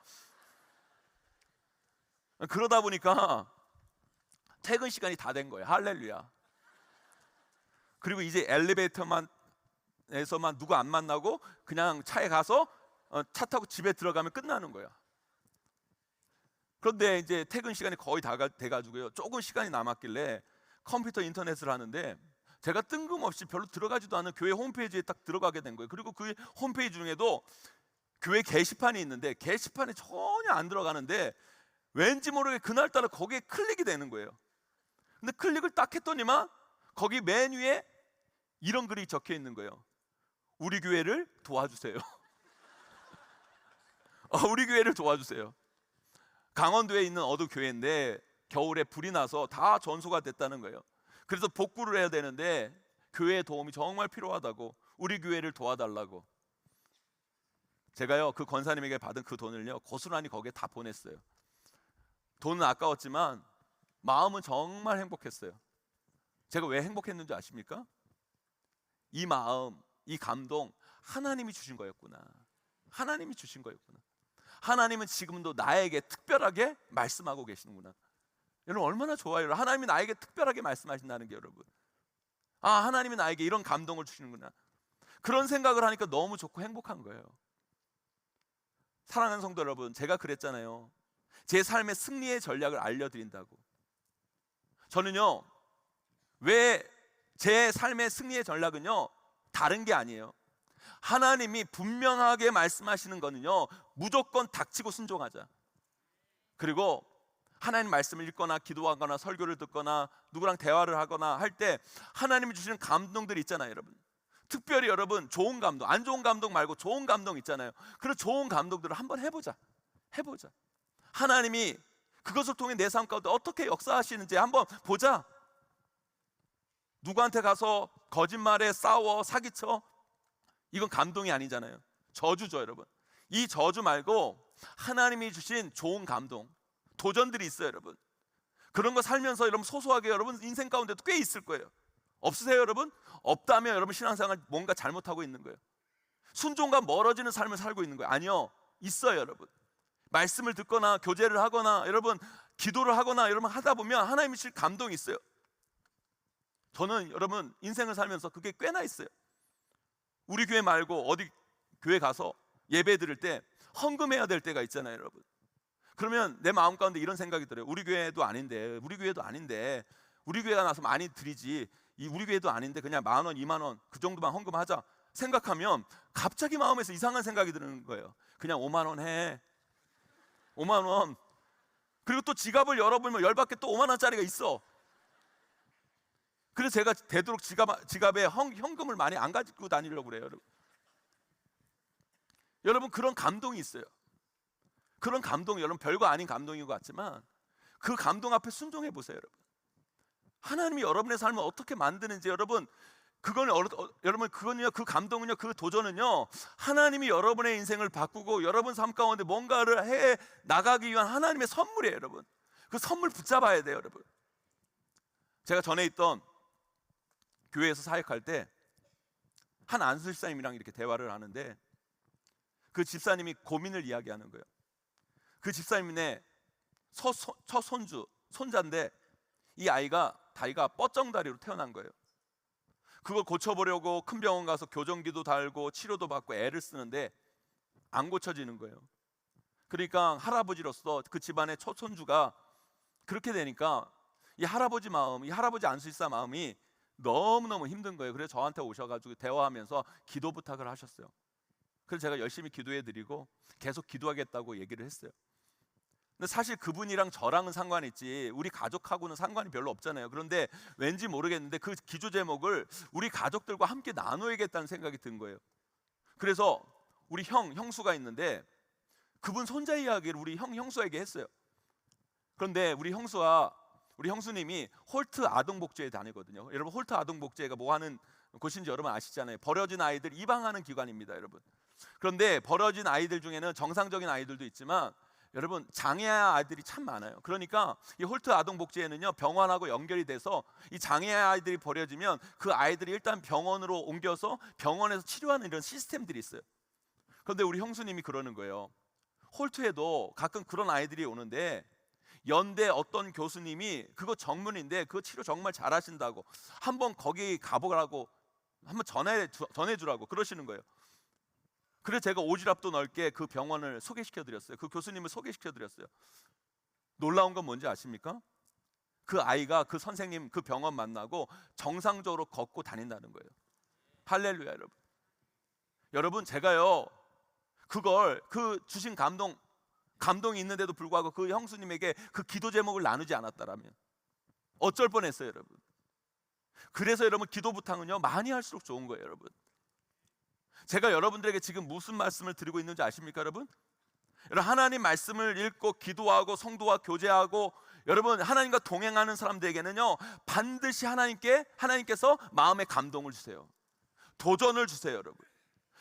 그러다 보니까 퇴근 시간이 다 된 거예요. 할렐루야. 그리고 이제 엘리베이터에서만 누구 안 만나고 그냥 차에 가서 차 타고 집에 들어가면 끝나는 거야. 그런데 이제 퇴근 시간이 거의 다 돼가지고요, 조금 시간이 남았길래 컴퓨터 인터넷을 하는데 제가 뜬금없이 별로 들어가지도 않은 교회 홈페이지에 딱 들어가게 된 거예요. 그리고 그 홈페이지 중에도 교회 게시판이 있는데 게시판에 전혀 안 들어가는데 왠지 모르게 그날따라 거기에 클릭이 되는 거예요. 근데 클릭을 딱 했더니만 거기 맨 위에 이런 글이 적혀 있는 거예요. 우리 교회를 도와주세요. 우리 교회를 도와주세요. 강원도에 있는 어느 교회인데 겨울에 불이 나서 다 전소가 됐다는 거예요. 그래서 복구를 해야 되는데 교회의 도움이 정말 필요하다고, 우리 교회를 도와달라고. 제가요, 그 권사님에게 받은 그 돈을요 고스란히 거기에 다 보냈어요. 돈은 아까웠지만 마음은 정말 행복했어요. 제가 왜 행복했는지 아십니까? 이 마음, 이 감동, 하나님이 주신 거였구나. 하나님이 주신 거였구나. 하나님은 지금도 나에게 특별하게 말씀하고 계시는구나. 여러분, 얼마나 좋아요. 하나님이 나에게 특별하게 말씀하신다는 게, 여러분. 하나님이 나에게 이런 감동을 주시는구나. 그런 생각을 하니까 너무 좋고 행복한 거예요. 사랑하는 성도 여러분, 제가 그랬잖아요. 제 삶의 승리의 전략을 알려드린다고. 저는요, 왜 제 삶의 승리의 전략은요 다른 게 아니에요. 하나님이 분명하게 말씀하시는 거는요 무조건 닥치고 순종하자. 그리고 하나님 말씀을 읽거나 기도하거나 설교를 듣거나 누구랑 대화를 하거나 할 때 하나님이 주시는 감동들이 있잖아요, 여러분. 특별히 여러분 좋은 감동, 안 좋은 감동 말고 좋은 감동 있잖아요. 그런 좋은 감동들을 한번 해보자. 하나님이 그것을 통해 내 삶 가운데 어떻게 역사하시는지 한번 보자. 누구한테 가서 거짓말에 싸워 사기쳐, 이건 감동이 아니잖아요. 저주죠 여러분. 이 저주 말고 하나님이 주신 좋은 감동, 도전들이 있어요 여러분. 그런 거 살면서 여러분 소소하게 여러분 인생 가운데도 꽤 있을 거예요. 없으세요 여러분? 없다면 여러분 신앙생활 뭔가 잘못하고 있는 거예요. 순종과 멀어지는 삶을 살고 있는 거예요. 아니요, 있어요 여러분. 말씀을 듣거나 교제를 하거나 여러분 기도를 하거나 여러분 하다 보면 하나님이 주실 감동이 있어요. 저는 여러분 인생을 살면서 그게 꽤나 있어요. 우리 교회 말고 어디 교회 가서 예배 드릴 때 헌금해야 될 때가 있잖아요 여러분. 그러면 내 마음 가운데 이런 생각이 들어요. 우리 교회도 아닌데 우리 교회가 나서 많이 드리지, 우리 교회도 아닌데 그냥 10,000원 20,000원 그 정도만 헌금하자 생각하면 갑자기 마음에서 이상한 생각이 드는 거예요. 그냥 50,000원 해, 50,000원. 그리고 또 지갑을 열어보면 열받게 또 50,000원짜리가 있어. 그래서 제가 되도록 지갑에 현금을 많이 안 가지고 다니려고 그래요 여러분. 여러분 그런 감동이 있어요. 그런 감동, 여러분 별거 아닌 감동인 것 같지만 그 감동 앞에 순종해 보세요 여러분. 하나님이 여러분의 삶을 어떻게 만드는지 여러분, 여러분 그건요, 그 감동은요, 그 도전은요, 하나님이 여러분의 인생을 바꾸고 여러분 삶 가운데 뭔가를 해 나가기 위한 하나님의 선물이에요 여러분. 그 선물 붙잡아야 돼요 여러분. 제가 전에 있던 교회에서 사역할 때 한 안수 집사님이랑 이렇게 대화를 하는데 그 집사님이 고민을 이야기하는 거예요. 그 집사님의 첫 손자인데 이 아이가 다리가 뻗정다리로 태어난 거예요. 그걸 고쳐보려고 큰 병원 가서 교정기도 달고 치료도 받고 애를 쓰는데 안 고쳐지는 거예요. 그러니까 할아버지로서 그 집안의 첫 손주가 그렇게 되니까 이 할아버지 마음, 이 할아버지 안수집사 마음이 너무너무 힘든 거예요. 그래서 저한테 오셔가지고 대화하면서 기도 부탁을 하셨어요. 그래서 제가 열심히 기도해 드리고 계속 기도하겠다고 얘기를 했어요. 근데 사실 그분이랑 저랑은 상관이 있지 우리 가족하고는 상관이 별로 없잖아요. 그런데 왠지 모르겠는데 그 기도 제목을 우리 가족들과 함께 나눠야겠다는 생각이 든 거예요. 그래서 우리 형수가 있는데 그분 손자 이야기를 우리 형수에게 했어요. 그런데 우리 형수님이 홀트 아동복지회에 다니거든요. 여러분 홀트 아동복지회가 뭐 하는 곳인지 여러분 아시잖아요. 버려진 아이들 입양하는 기관입니다 여러분. 그런데 버려진 아이들 중에는 정상적인 아이들도 있지만 여러분 장애아 아이들이 참 많아요. 그러니까 이 홀트 아동복지회는요 병원하고 연결이 돼서 이 장애아 아이들이 버려지면 그 아이들이 일단 병원으로 옮겨서 병원에서 치료하는 이런 시스템들이 있어요. 그런데 우리 형수님이 그러는 거예요. 홀트에도 가끔 그런 아이들이 오는데 연대 어떤 교수님이 그거 전문인데 그거 치료 정말 잘하신다고 한번 거기 가보라고 한번 전해주라고 그러시는 거예요. 그래서 제가 오지랖도 넓게 그 병원을 소개시켜드렸어요. 그 교수님을 소개시켜드렸어요. 놀라운 건 뭔지 아십니까? 그 아이가 그 선생님 그 병원 만나고 정상적으로 걷고 다닌다는 거예요. 할렐루야 여러분. 여러분 제가요 그걸 그 주신 감동이 있는데도 불구하고 그 형수님에게 그 기도 제목을 나누지 않았다라면 어쩔 뻔했어요 여러분. 그래서 여러분 기도 부탁은요 많이 할수록 좋은 거예요 여러분. 제가 여러분들에게 지금 무슨 말씀을 드리고 있는지 아십니까 여러분? 여러분 하나님 말씀을 읽고 기도하고 성도와 교제하고 여러분 하나님과 동행하는 사람들에게는요 반드시 하나님께서 마음의 감동을 주세요. 도전을 주세요 여러분.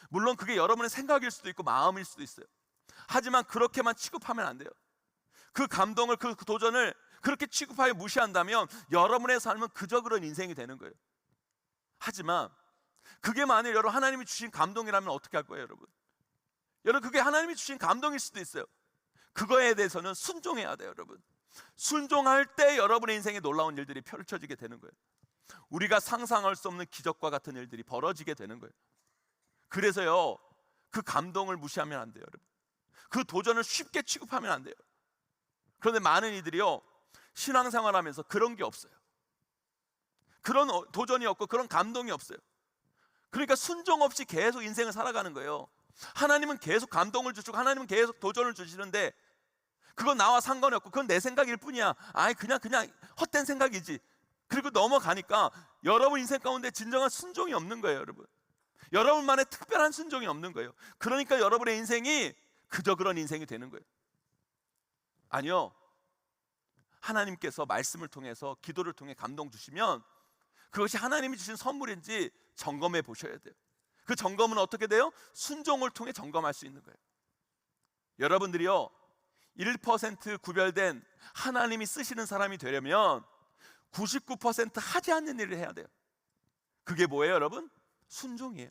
물론 그게 여러분의 생각일 수도 있고 마음일 수도 있어요. 하지만 그렇게만 취급하면 안 돼요. 그 감동을 그 도전을 그렇게 취급하여 무시한다면 여러분의 삶은 그저 그런 인생이 되는 거예요. 하지만 그게 만일 여러분 하나님이 주신 감동이라면 어떻게 할 거예요 여러분? 여러분 그게 하나님이 주신 감동일 수도 있어요. 그거에 대해서는 순종해야 돼요 여러분. 순종할 때 여러분의 인생에 놀라운 일들이 펼쳐지게 되는 거예요. 우리가 상상할 수 없는 기적과 같은 일들이 벌어지게 되는 거예요. 그래서요 그 감동을 무시하면 안 돼요 여러분. 그 도전을 쉽게 취급하면 안 돼요. 그런데 많은 이들이요 신앙생활하면서 그런 게 없어요. 그런 도전이 없고 그런 감동이 없어요. 그러니까 순종 없이 계속 인생을 살아가는 거예요. 하나님은 계속 감동을 주시고 하나님은 계속 도전을 주시는데 그건 나와 상관이 없고 그건 내 생각일 뿐이야. 아이 그냥 헛된 생각이지. 그리고 넘어가니까 여러분 인생 가운데 진정한 순종이 없는 거예요 여러분. 여러분만의 특별한 순종이 없는 거예요. 그러니까 여러분의 인생이 그저 그런 인생이 되는 거예요. 아니요, 하나님께서 말씀을 통해서, 기도를 통해 감동 주시면 그것이 하나님이 주신 선물인지 점검해 보셔야 돼요. 그 점검은 어떻게 돼요? 순종을 통해 점검할 수 있는 거예요. 여러분들이요, 1% 구별된 하나님이 쓰시는 사람이 되려면 99% 하지 않는 일을 해야 돼요. 그게 뭐예요, 여러분? 순종이에요.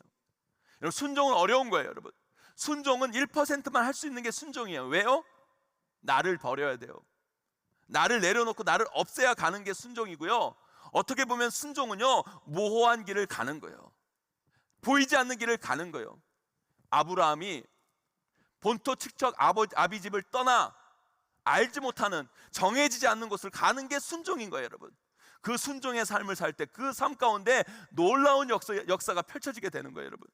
여러분, 순종은 어려운 거예요, 여러분. 순종은 1%만 할 수 있는 게 순종이에요. 왜요? 나를 버려야 돼요. 나를 내려놓고 나를 없애야 가는 게 순종이고요. 어떻게 보면 순종은요, 모호한 길을 가는 거예요. 보이지 않는 길을 가는 거예요. 아브라함이 본토 친척 아비 집을 떠나 알지 못하는, 정해지지 않는 곳을 가는 게 순종인 거예요, 여러분. 그 순종의 삶을 살 때 그 삶 가운데 놀라운 역사가 펼쳐지게 되는 거예요, 여러분.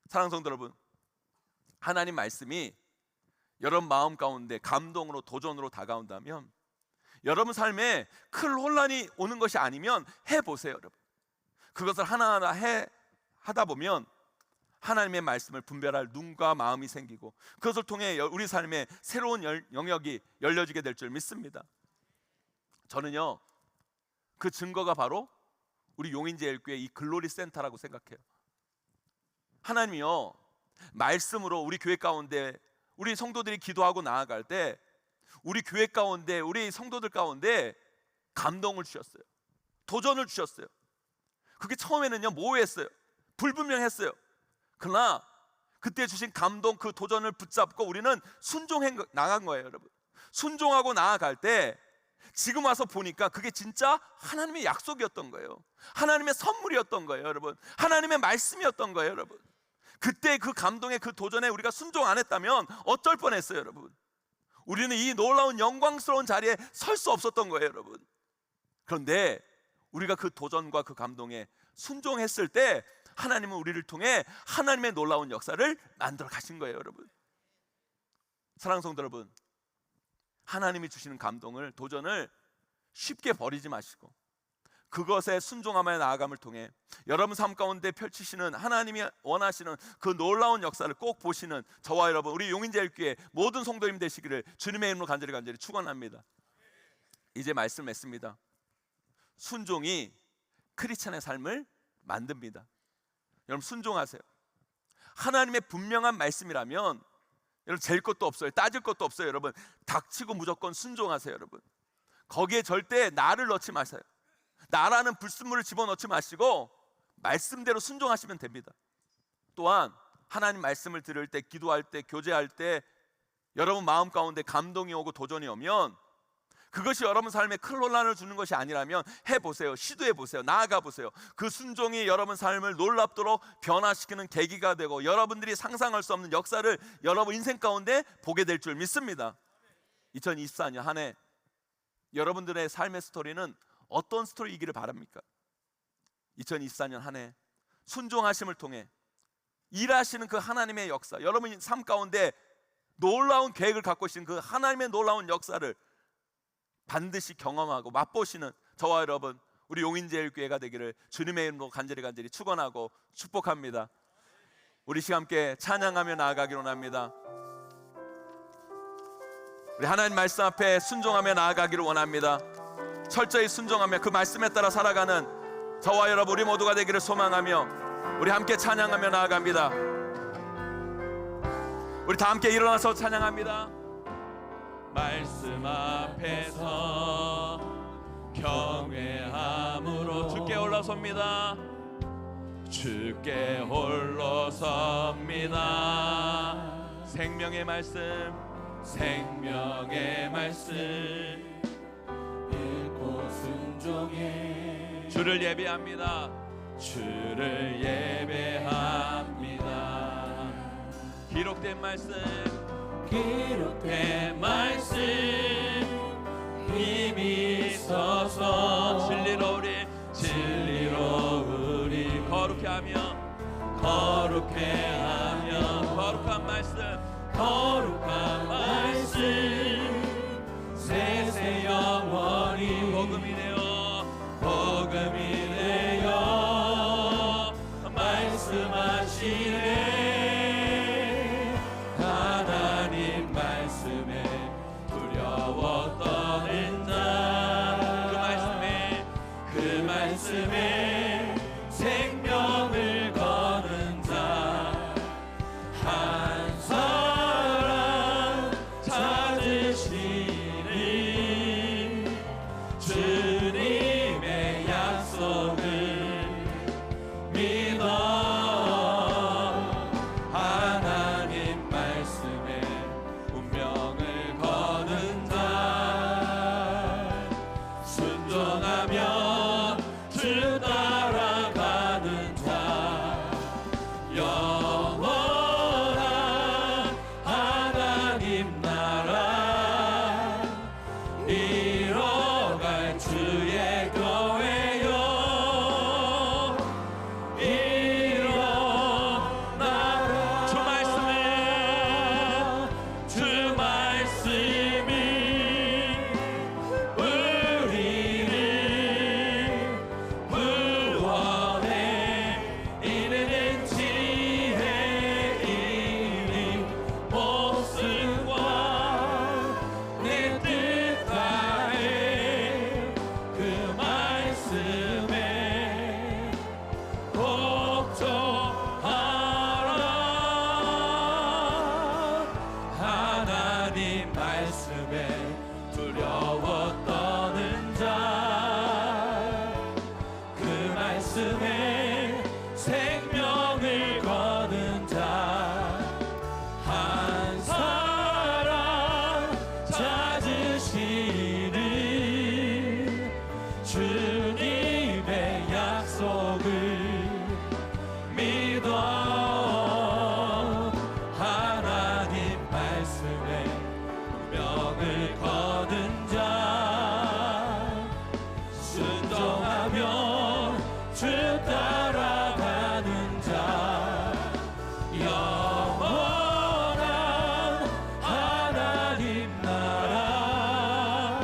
사랑하는 성도 여러분, 하나님 말씀이 여러분 마음 가운데 감동으로, 도전으로 다가온다면, 여러분 삶에 큰 혼란이 오는 것이 아니면 해보세요, 여러분. 그것을 하나하나 하다 보면 하나님의 말씀을 분별할 눈과 마음이 생기고, 그것을 통해 우리 삶에 새로운 영역이 열려지게 될 줄 믿습니다. 저는요, 그 증거가 바로 우리 용인제일교회 이 글로리 센터라고 생각해요. 하나님이요, 말씀으로 우리 교회 가운데 우리 성도들이 기도하고 나아갈 때 우리 교회 가운데, 우리 성도들 가운데 감동을 주셨어요. 도전을 주셨어요. 그게 처음에는요, 모호했어요. 불분명했어요. 그러나 그때 주신 감동, 그 도전을 붙잡고 우리는 순종해 나간 거예요, 여러분. 순종하고 나아갈 때 지금 와서 보니까 그게 진짜 하나님의 약속이었던 거예요. 하나님의 선물이었던 거예요, 여러분. 하나님의 말씀이었던 거예요, 여러분. 그때 그 감동에, 그 도전에 우리가 순종 안 했다면 어쩔 뻔했어요, 여러분. 우리는 이 놀라운 영광스러운 자리에 설 수 없었던 거예요, 여러분. 그런데 우리가 그 도전과 그 감동에 순종했을 때 하나님은 우리를 통해 하나님의 놀라운 역사를 만들어 가신 거예요, 여러분. 사랑하는 성도 여러분, 하나님이 주시는 감동을, 도전을 쉽게 버리지 마시고 그것에 순종하며 나아감을 통해 여러분 삶 가운데 펼치시는, 하나님이 원하시는 그 놀라운 역사를 꼭 보시는 저와 여러분, 우리 용인제일교회 모든 성도님 되시기를 주님의 이름으로 간절히 축원합니다. 이제 말씀했습니다. 순종이 크리스찬의 삶을 만듭니다. 여러분, 순종하세요. 하나님의 분명한 말씀이라면 여러분 잴 것도 없어요. 따질 것도 없어요. 여러분, 닥치고 무조건 순종하세요, 여러분. 거기에 절대 나를 넣지 마세요. 나라는 불순물을 집어넣지 마시고 말씀대로 순종하시면 됩니다. 또한 하나님 말씀을 들을 때, 기도할 때, 교제할 때 여러분 마음 가운데 감동이 오고 도전이 오면 그것이 여러분 삶에 큰 혼란을 주는 것이 아니라면 해보세요. 시도해보세요. 나아가보세요. 그 순종이 여러분 삶을 놀랍도록 변화시키는 계기가 되고 여러분들이 상상할 수 없는 역사를 여러분 인생 가운데 보게 될 줄 믿습니다. 2024년 한 해 여러분들의 삶의 스토리는 어떤 스토리이기를 바랍니까? 2024년 한 해 순종하심을 통해 일하시는 그 하나님의 역사, 여러분 삶 가운데 놀라운 계획을 갖고 계신 그 하나님의 놀라운 역사를 반드시 경험하고 맛보시는 저와 여러분, 우리 용인제일교회가 되기를 주님의 이름으로 간절히 축원하고 축복합니다. 우리 시간 함께 찬양하며 나아가기를 원합니다. 우리 하나님 말씀 앞에 순종하며 나아가기를 원합니다. 철저히 순종하며 그 말씀에 따라 살아가는 저와 여러분 우리 모두가 되기를 소망하며 우리 함께 찬양하며 나아갑니다. 우리 다 함께 일어나서 찬양합니다. 말씀 앞에서 경외함으로 주께 홀로섭니다. 주께 홀로섭니다. 생명의 말씀, 생명의 말씀 읽고 순종해 주를 예배합니다. 주를 예배합니다. 기록된 말씀, 기록된 말씀 힘이 있어서 진리로 우리 거룩해 하며 거룩한 말씀 세세 영원히 복음이 되어 말씀 말씀에 생명을 거둔 자 한 사람 찾으시는 주님의 약속을 믿어 하나님 말씀에 운명을 거둔 자 순종하며 주 따라가는 자 영원한 하나님 나라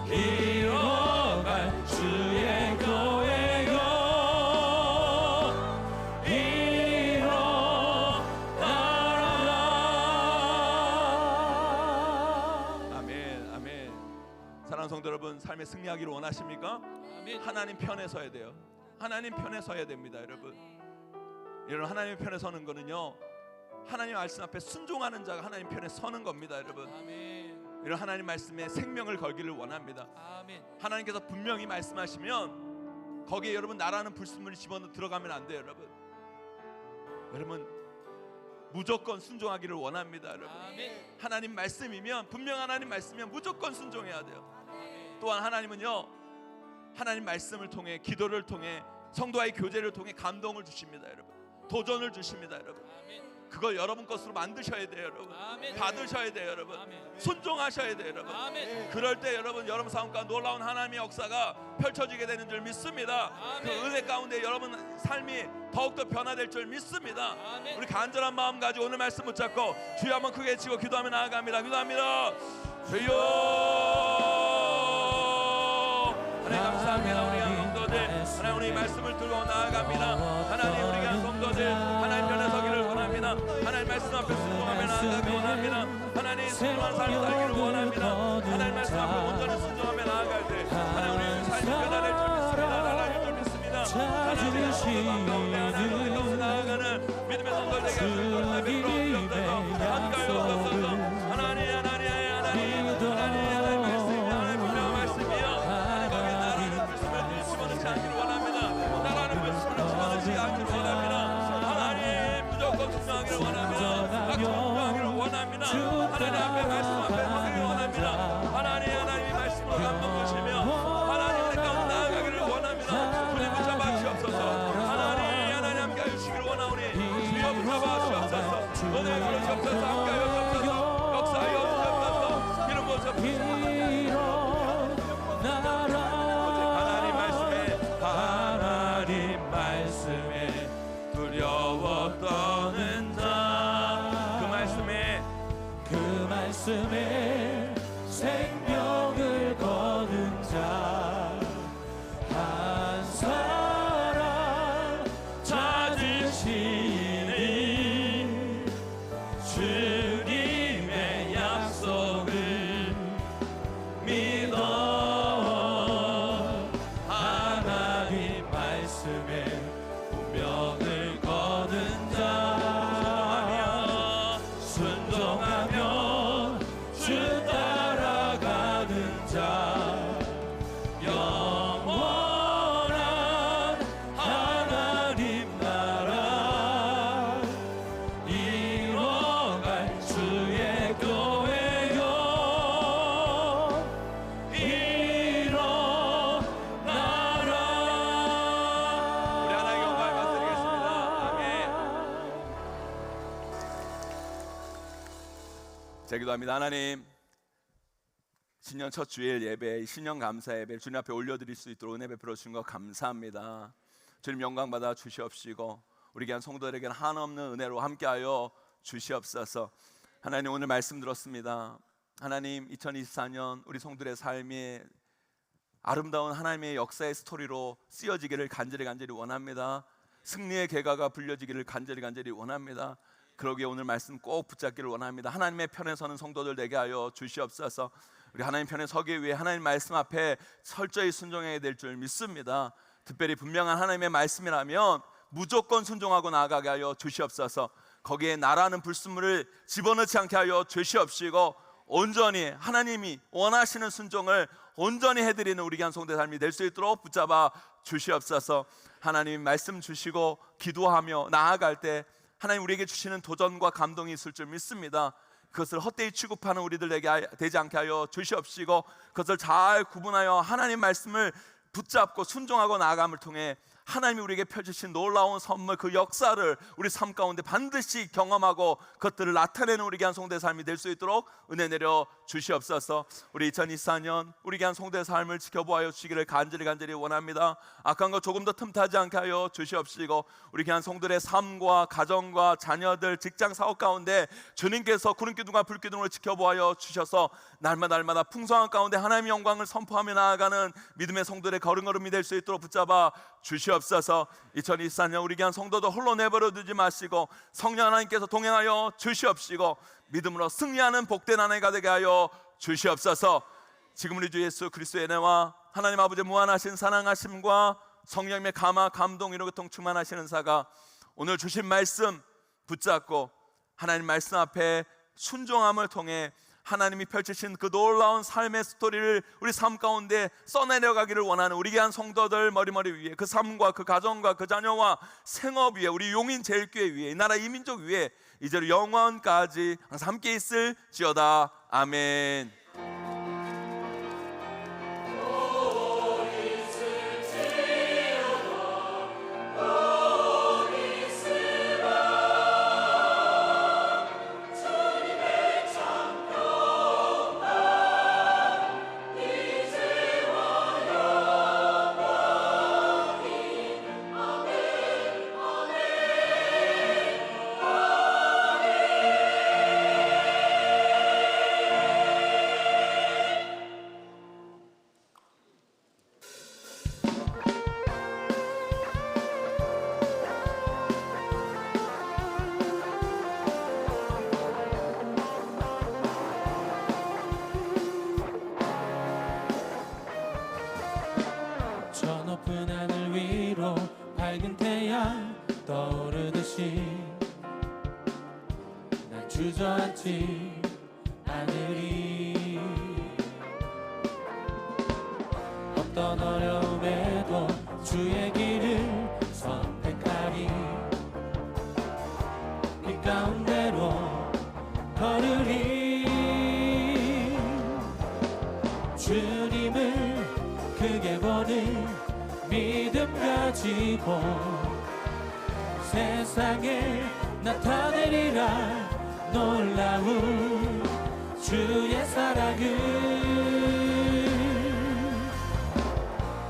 이뤄갈 주의 교회요 이뤄나라. 아멘, 아멘. 사랑하는 성도 여러분, 삶에 승리하기를 원하십니까? 아멘. 하나님 편에 서야 돼요. 하나님 편에 서야 됩니다, 여러분. 여러분, 하나님 편에 서는 거는요, 하나님 말씀 앞에 순종하는 자가 하나님 편에 서는 겁니다, 여러분. 아멘. 이런 하나님 말씀에 생명을 걸기를 원합니다. 아멘. 하나님께서 분명히 말씀하시면 거기에 여러분 나라는 불순물이 집어넣어 들어가면 안 돼요, 여러분. 여러분 무조건 순종하기를 원합니다, 여러분. 아멘. 하나님 말씀이면 분명 하나님 말씀이면 무조건 순종해야 돼요. 아멘. 또한 하나님은요, 하나님 말씀을 통해 기도를 통해 성도와의 교제를 통해 감동을 주십니다, 여러분. 도전을 주십니다, 여러분. 아멘. 그걸 여러분 것으로 만드셔야 돼요, 여러분. 아멘. 받으셔야 돼요, 여러분. 아멘. 순종하셔야 돼요, 여러분. 아멘. 그럴 때 여러분 삶 가운데 놀라운 하나님의 역사가 펼쳐지게 되는 줄 믿습니다. 그 아멘. 은혜 가운데 여러분 삶이 더욱더 변화될 줄 믿습니다. 아멘. 우리 간절한 마음 가지고 오늘 말씀 붙잡고 주여 한번 크게 치고 기도하며 나아갑니다. 기도합니다. 주여 하나님 감사합니다. 우리 한 성도들 하나님 우리 말씀을 들고 나아갑니다. 하나님 우리 한 성도들 하나님 편에 서기를 원합니다. 하나님 말씀 앞에 순종하며 나아가기 원합니다. 하나님 순종한 삶을 살기를 원합니다. 하나님 말씀 앞에 온전히 순종하며 나아갈 때 하나님 우리 삶이 변화될 줄 믿습니다. 달라질 줄 믿습니다. 하나님 가운데 하나님 가운데 나아가는 믿음의 성도들 되게 하시는 하나님 베풀어 주옵소서. 하나님 말씀입니다. 하나님 분명한 말씀이요. 하나님 거기에 나라는 불순물을 집어넣지 않기를 원합니다. 나라는 불순물을 집어넣지 않기를 원합니다. 하나님 무조건 순종하기를 원합니다. 순종하기를 원합니다. 하나님 앞에 말씀 앞에 서기를 원합니다. 하나님이 말씀으로 감동 주시며 하나님 은혜 가운데 나아가기를 원합니다. 주님 붙잡아 주옵소서. 하나님 함께 하여 주시기를 원하오니 주여 붙잡아 주옵소서. 은혜 주옵소서. 함께 하여 주옵소서. 역사하여 주옵소서. 이름 모셔 하나님 말씀에 두려워 떠는 자 그 말씀에 생명을 거둔 자 한 사람 찾으시는 주님의 약속을 믿어 하나님 말씀에 운명을 거둔 자 순종하며 주 따라가는 자 영원한 하나님 나라 이뤄갈 주의 교회요 이뤄나라. 우리 하나님께 영광을 받드리겠습니다. 아멘. 제 기도합니다. 하나님 신년 첫 주일 예배, 신년 감사 예배 주님 앞에 올려드릴 수 있도록 은혜 베풀어 주신 것 감사합니다. 주님 영광 받아 주시옵시고 우리 귀한 성도들에게는 한없는 은혜로 함께하여 주시옵소서. 하나님 오늘 말씀 들었습니다. 하나님 2024년 우리 성도들의 삶이 아름다운 하나님의 역사의 스토리로 쓰여지기를 간절히 원합니다. 승리의 계가가 불려지기를 간절히 원합니다. 그러기에 오늘 말씀 꼭 붙잡기를 원합니다. 하나님의 편에 서는 성도들 되게 하여 주시옵소서. 우리 하나님 편에 서기 위해 하나님 말씀 앞에 철저히 순종해야 될 줄 믿습니다. 특별히 분명한 하나님의 말씀이라면 무조건 순종하고 나아가게 하여 주시옵소서. 거기에 나라는 불순물을 집어넣지 않게 하여 주시옵시고 온전히 하나님이 원하시는 순종을 온전히 해드리는 우리 교회 성도의 삶이 될 수 있도록 붙잡아 주시옵소서. 하나님 말씀 주시고 기도하며 나아갈 때 하나님 우리에게 주시는 도전과 감동이 있을 줄 믿습니다. 그것을 헛되이 취급하는 우리들에게 되지 않게 하여 주시옵시고, 그것을 잘 구분하여 하나님 말씀을 붙잡고 순종하고 나아감을 통해 하나님이 우리에게 펼치신 놀라운 선물, 그 역사를 우리 삶 가운데 반드시 경험하고 그것들을 나타내는 우리 교회 성도의 삶이 될 수 있도록 은혜 내려 주시옵소서. 우리 2024년 우리 교회 성도의 삶을 지켜보아 주시기를 간절히 원합니다. 악한 것 조금 더 틈타지 않게 하여 주시옵시고, 우리 교회 성도들의 삶과 가정과 자녀들, 직장 사업 가운데 주님께서 구름기둥과 불기둥으로 지켜보아 주셔서 날마다 풍성한 가운데 하나님의 영광을 선포하며 나아가는 믿음의 성도들의 걸음걸음이 될 수 있도록 붙잡아 주시옵소서. 2024년 우리 교회 성도도 홀로 내버려 두지 마시고 성령 하나님께서 동행하여 주시옵시고 믿음으로 승리하는 복된 한 해가 되게 하여 주시옵소서. 지금 우리 주 예수 그리스도의 은혜와 하나님 아버지의 무한하신 사랑하심과 성령님의 감화 감동 이루고 통충만하시는 사가 오늘 주신 말씀 붙잡고 하나님 말씀 앞에 순종함을 통해 하나님이 펼치신 그 놀라운 삶의 스토리를 우리 삶 가운데 써내려가기를 원하는 우리 교회 성도들 머리머리 위에, 그 삶과 그 가정과 그 자녀와 생업 위에, 우리 용인 제일교회 위에, 이 나라 이민족 위에 이제로 영원까지 항상 함께 있을지어다. 아멘. 저 높은 하늘 위로 밝은 태양 떠오르듯이 난 주저앉지 않으리. 어떤 어려움에도 주의 길을 선택하리. 빛 가운데로 걸으리. 주님을 크게 보는 믿음 가지고 세상에 나타내리라. 놀라운 주의 사랑을,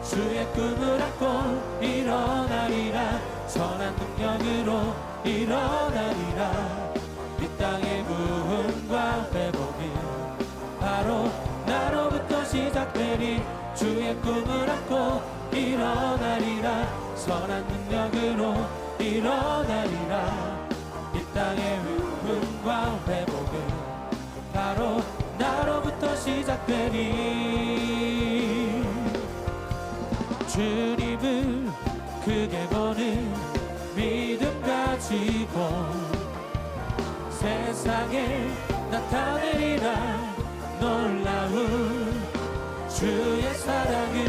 주의 꿈을 안고 일어나리라. 선한 능력으로 일어나리라. 이 땅의 부흥과 회복은 바로 나로부터 시작되리. 주의 꿈을 안고 일어나리라. 선한 능력으로 일어나리라. 이 땅의 부흥과 회복은 바로 나로부터 시작되리. 주님을 크게 보는 믿음 가지고 세상에 나타내리라. 놀라운 주의 사랑을,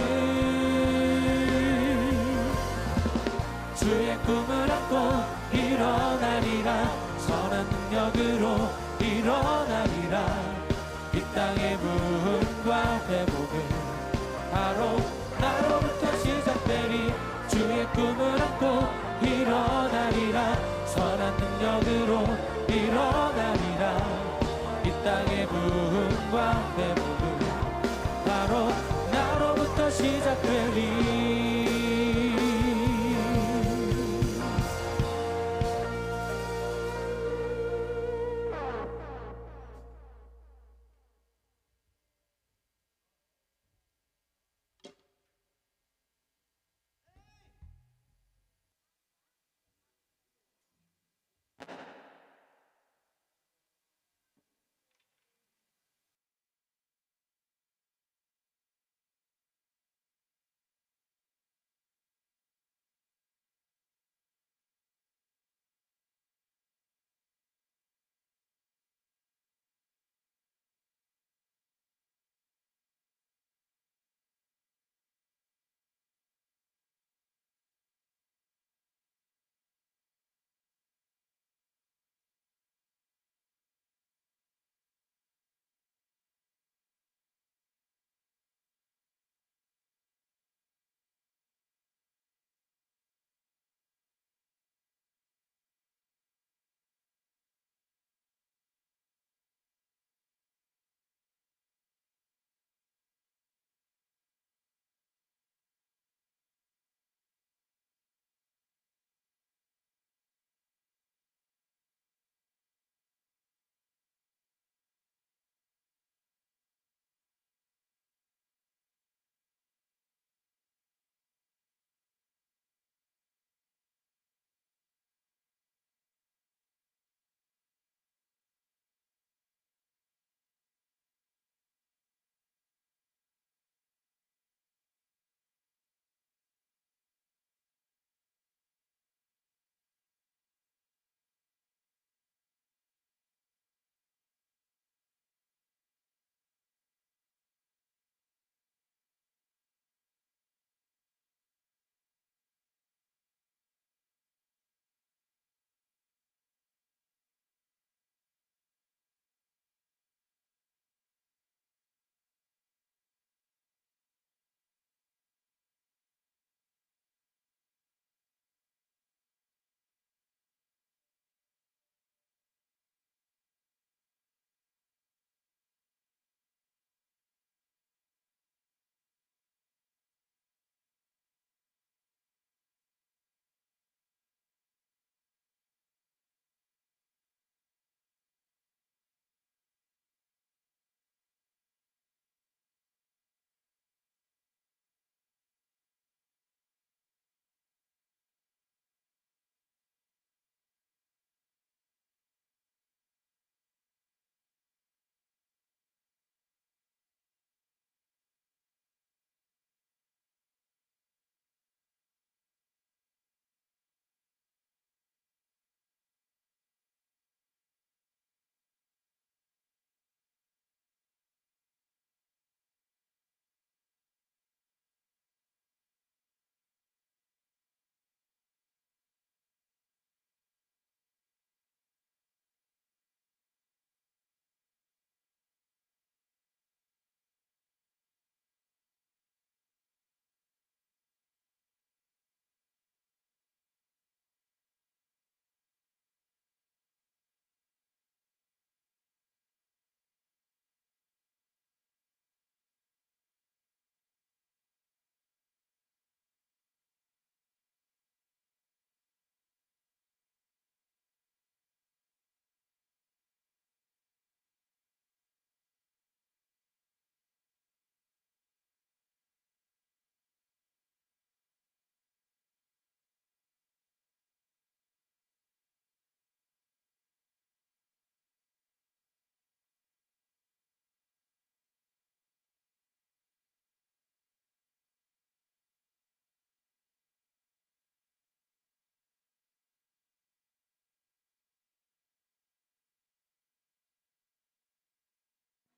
주의 꿈을 안고 일어나리라. 선한 능력으로 일어나리라. 이 땅의 부흥과 회복은 바로 나로부터 시작되리. 주의 꿈을 안고 일어나리라. 선한 능력으로 일어나리라. 이 땅의 부흥과 회복은 바로 나로부터 시작되리.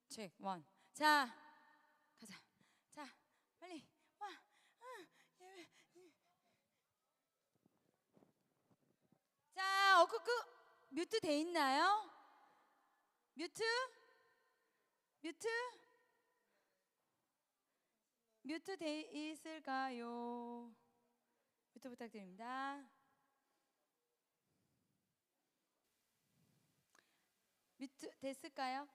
체크 원. 자, 가자. 자, 빨리 와. 예배. 자, 어쿠쿠 뮤트 돼 있나요? 뮤트? 뮤트? 뮤트 돼 있을까요? 뮤트 부탁드립니다. 뮤트 됐을까요?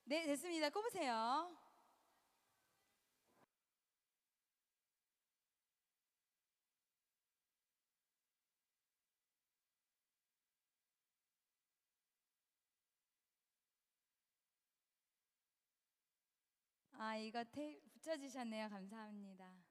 네, 됐습니다. 꼽으세요. 아, 이거 테이프 붙여주셨네요. 감사합니다.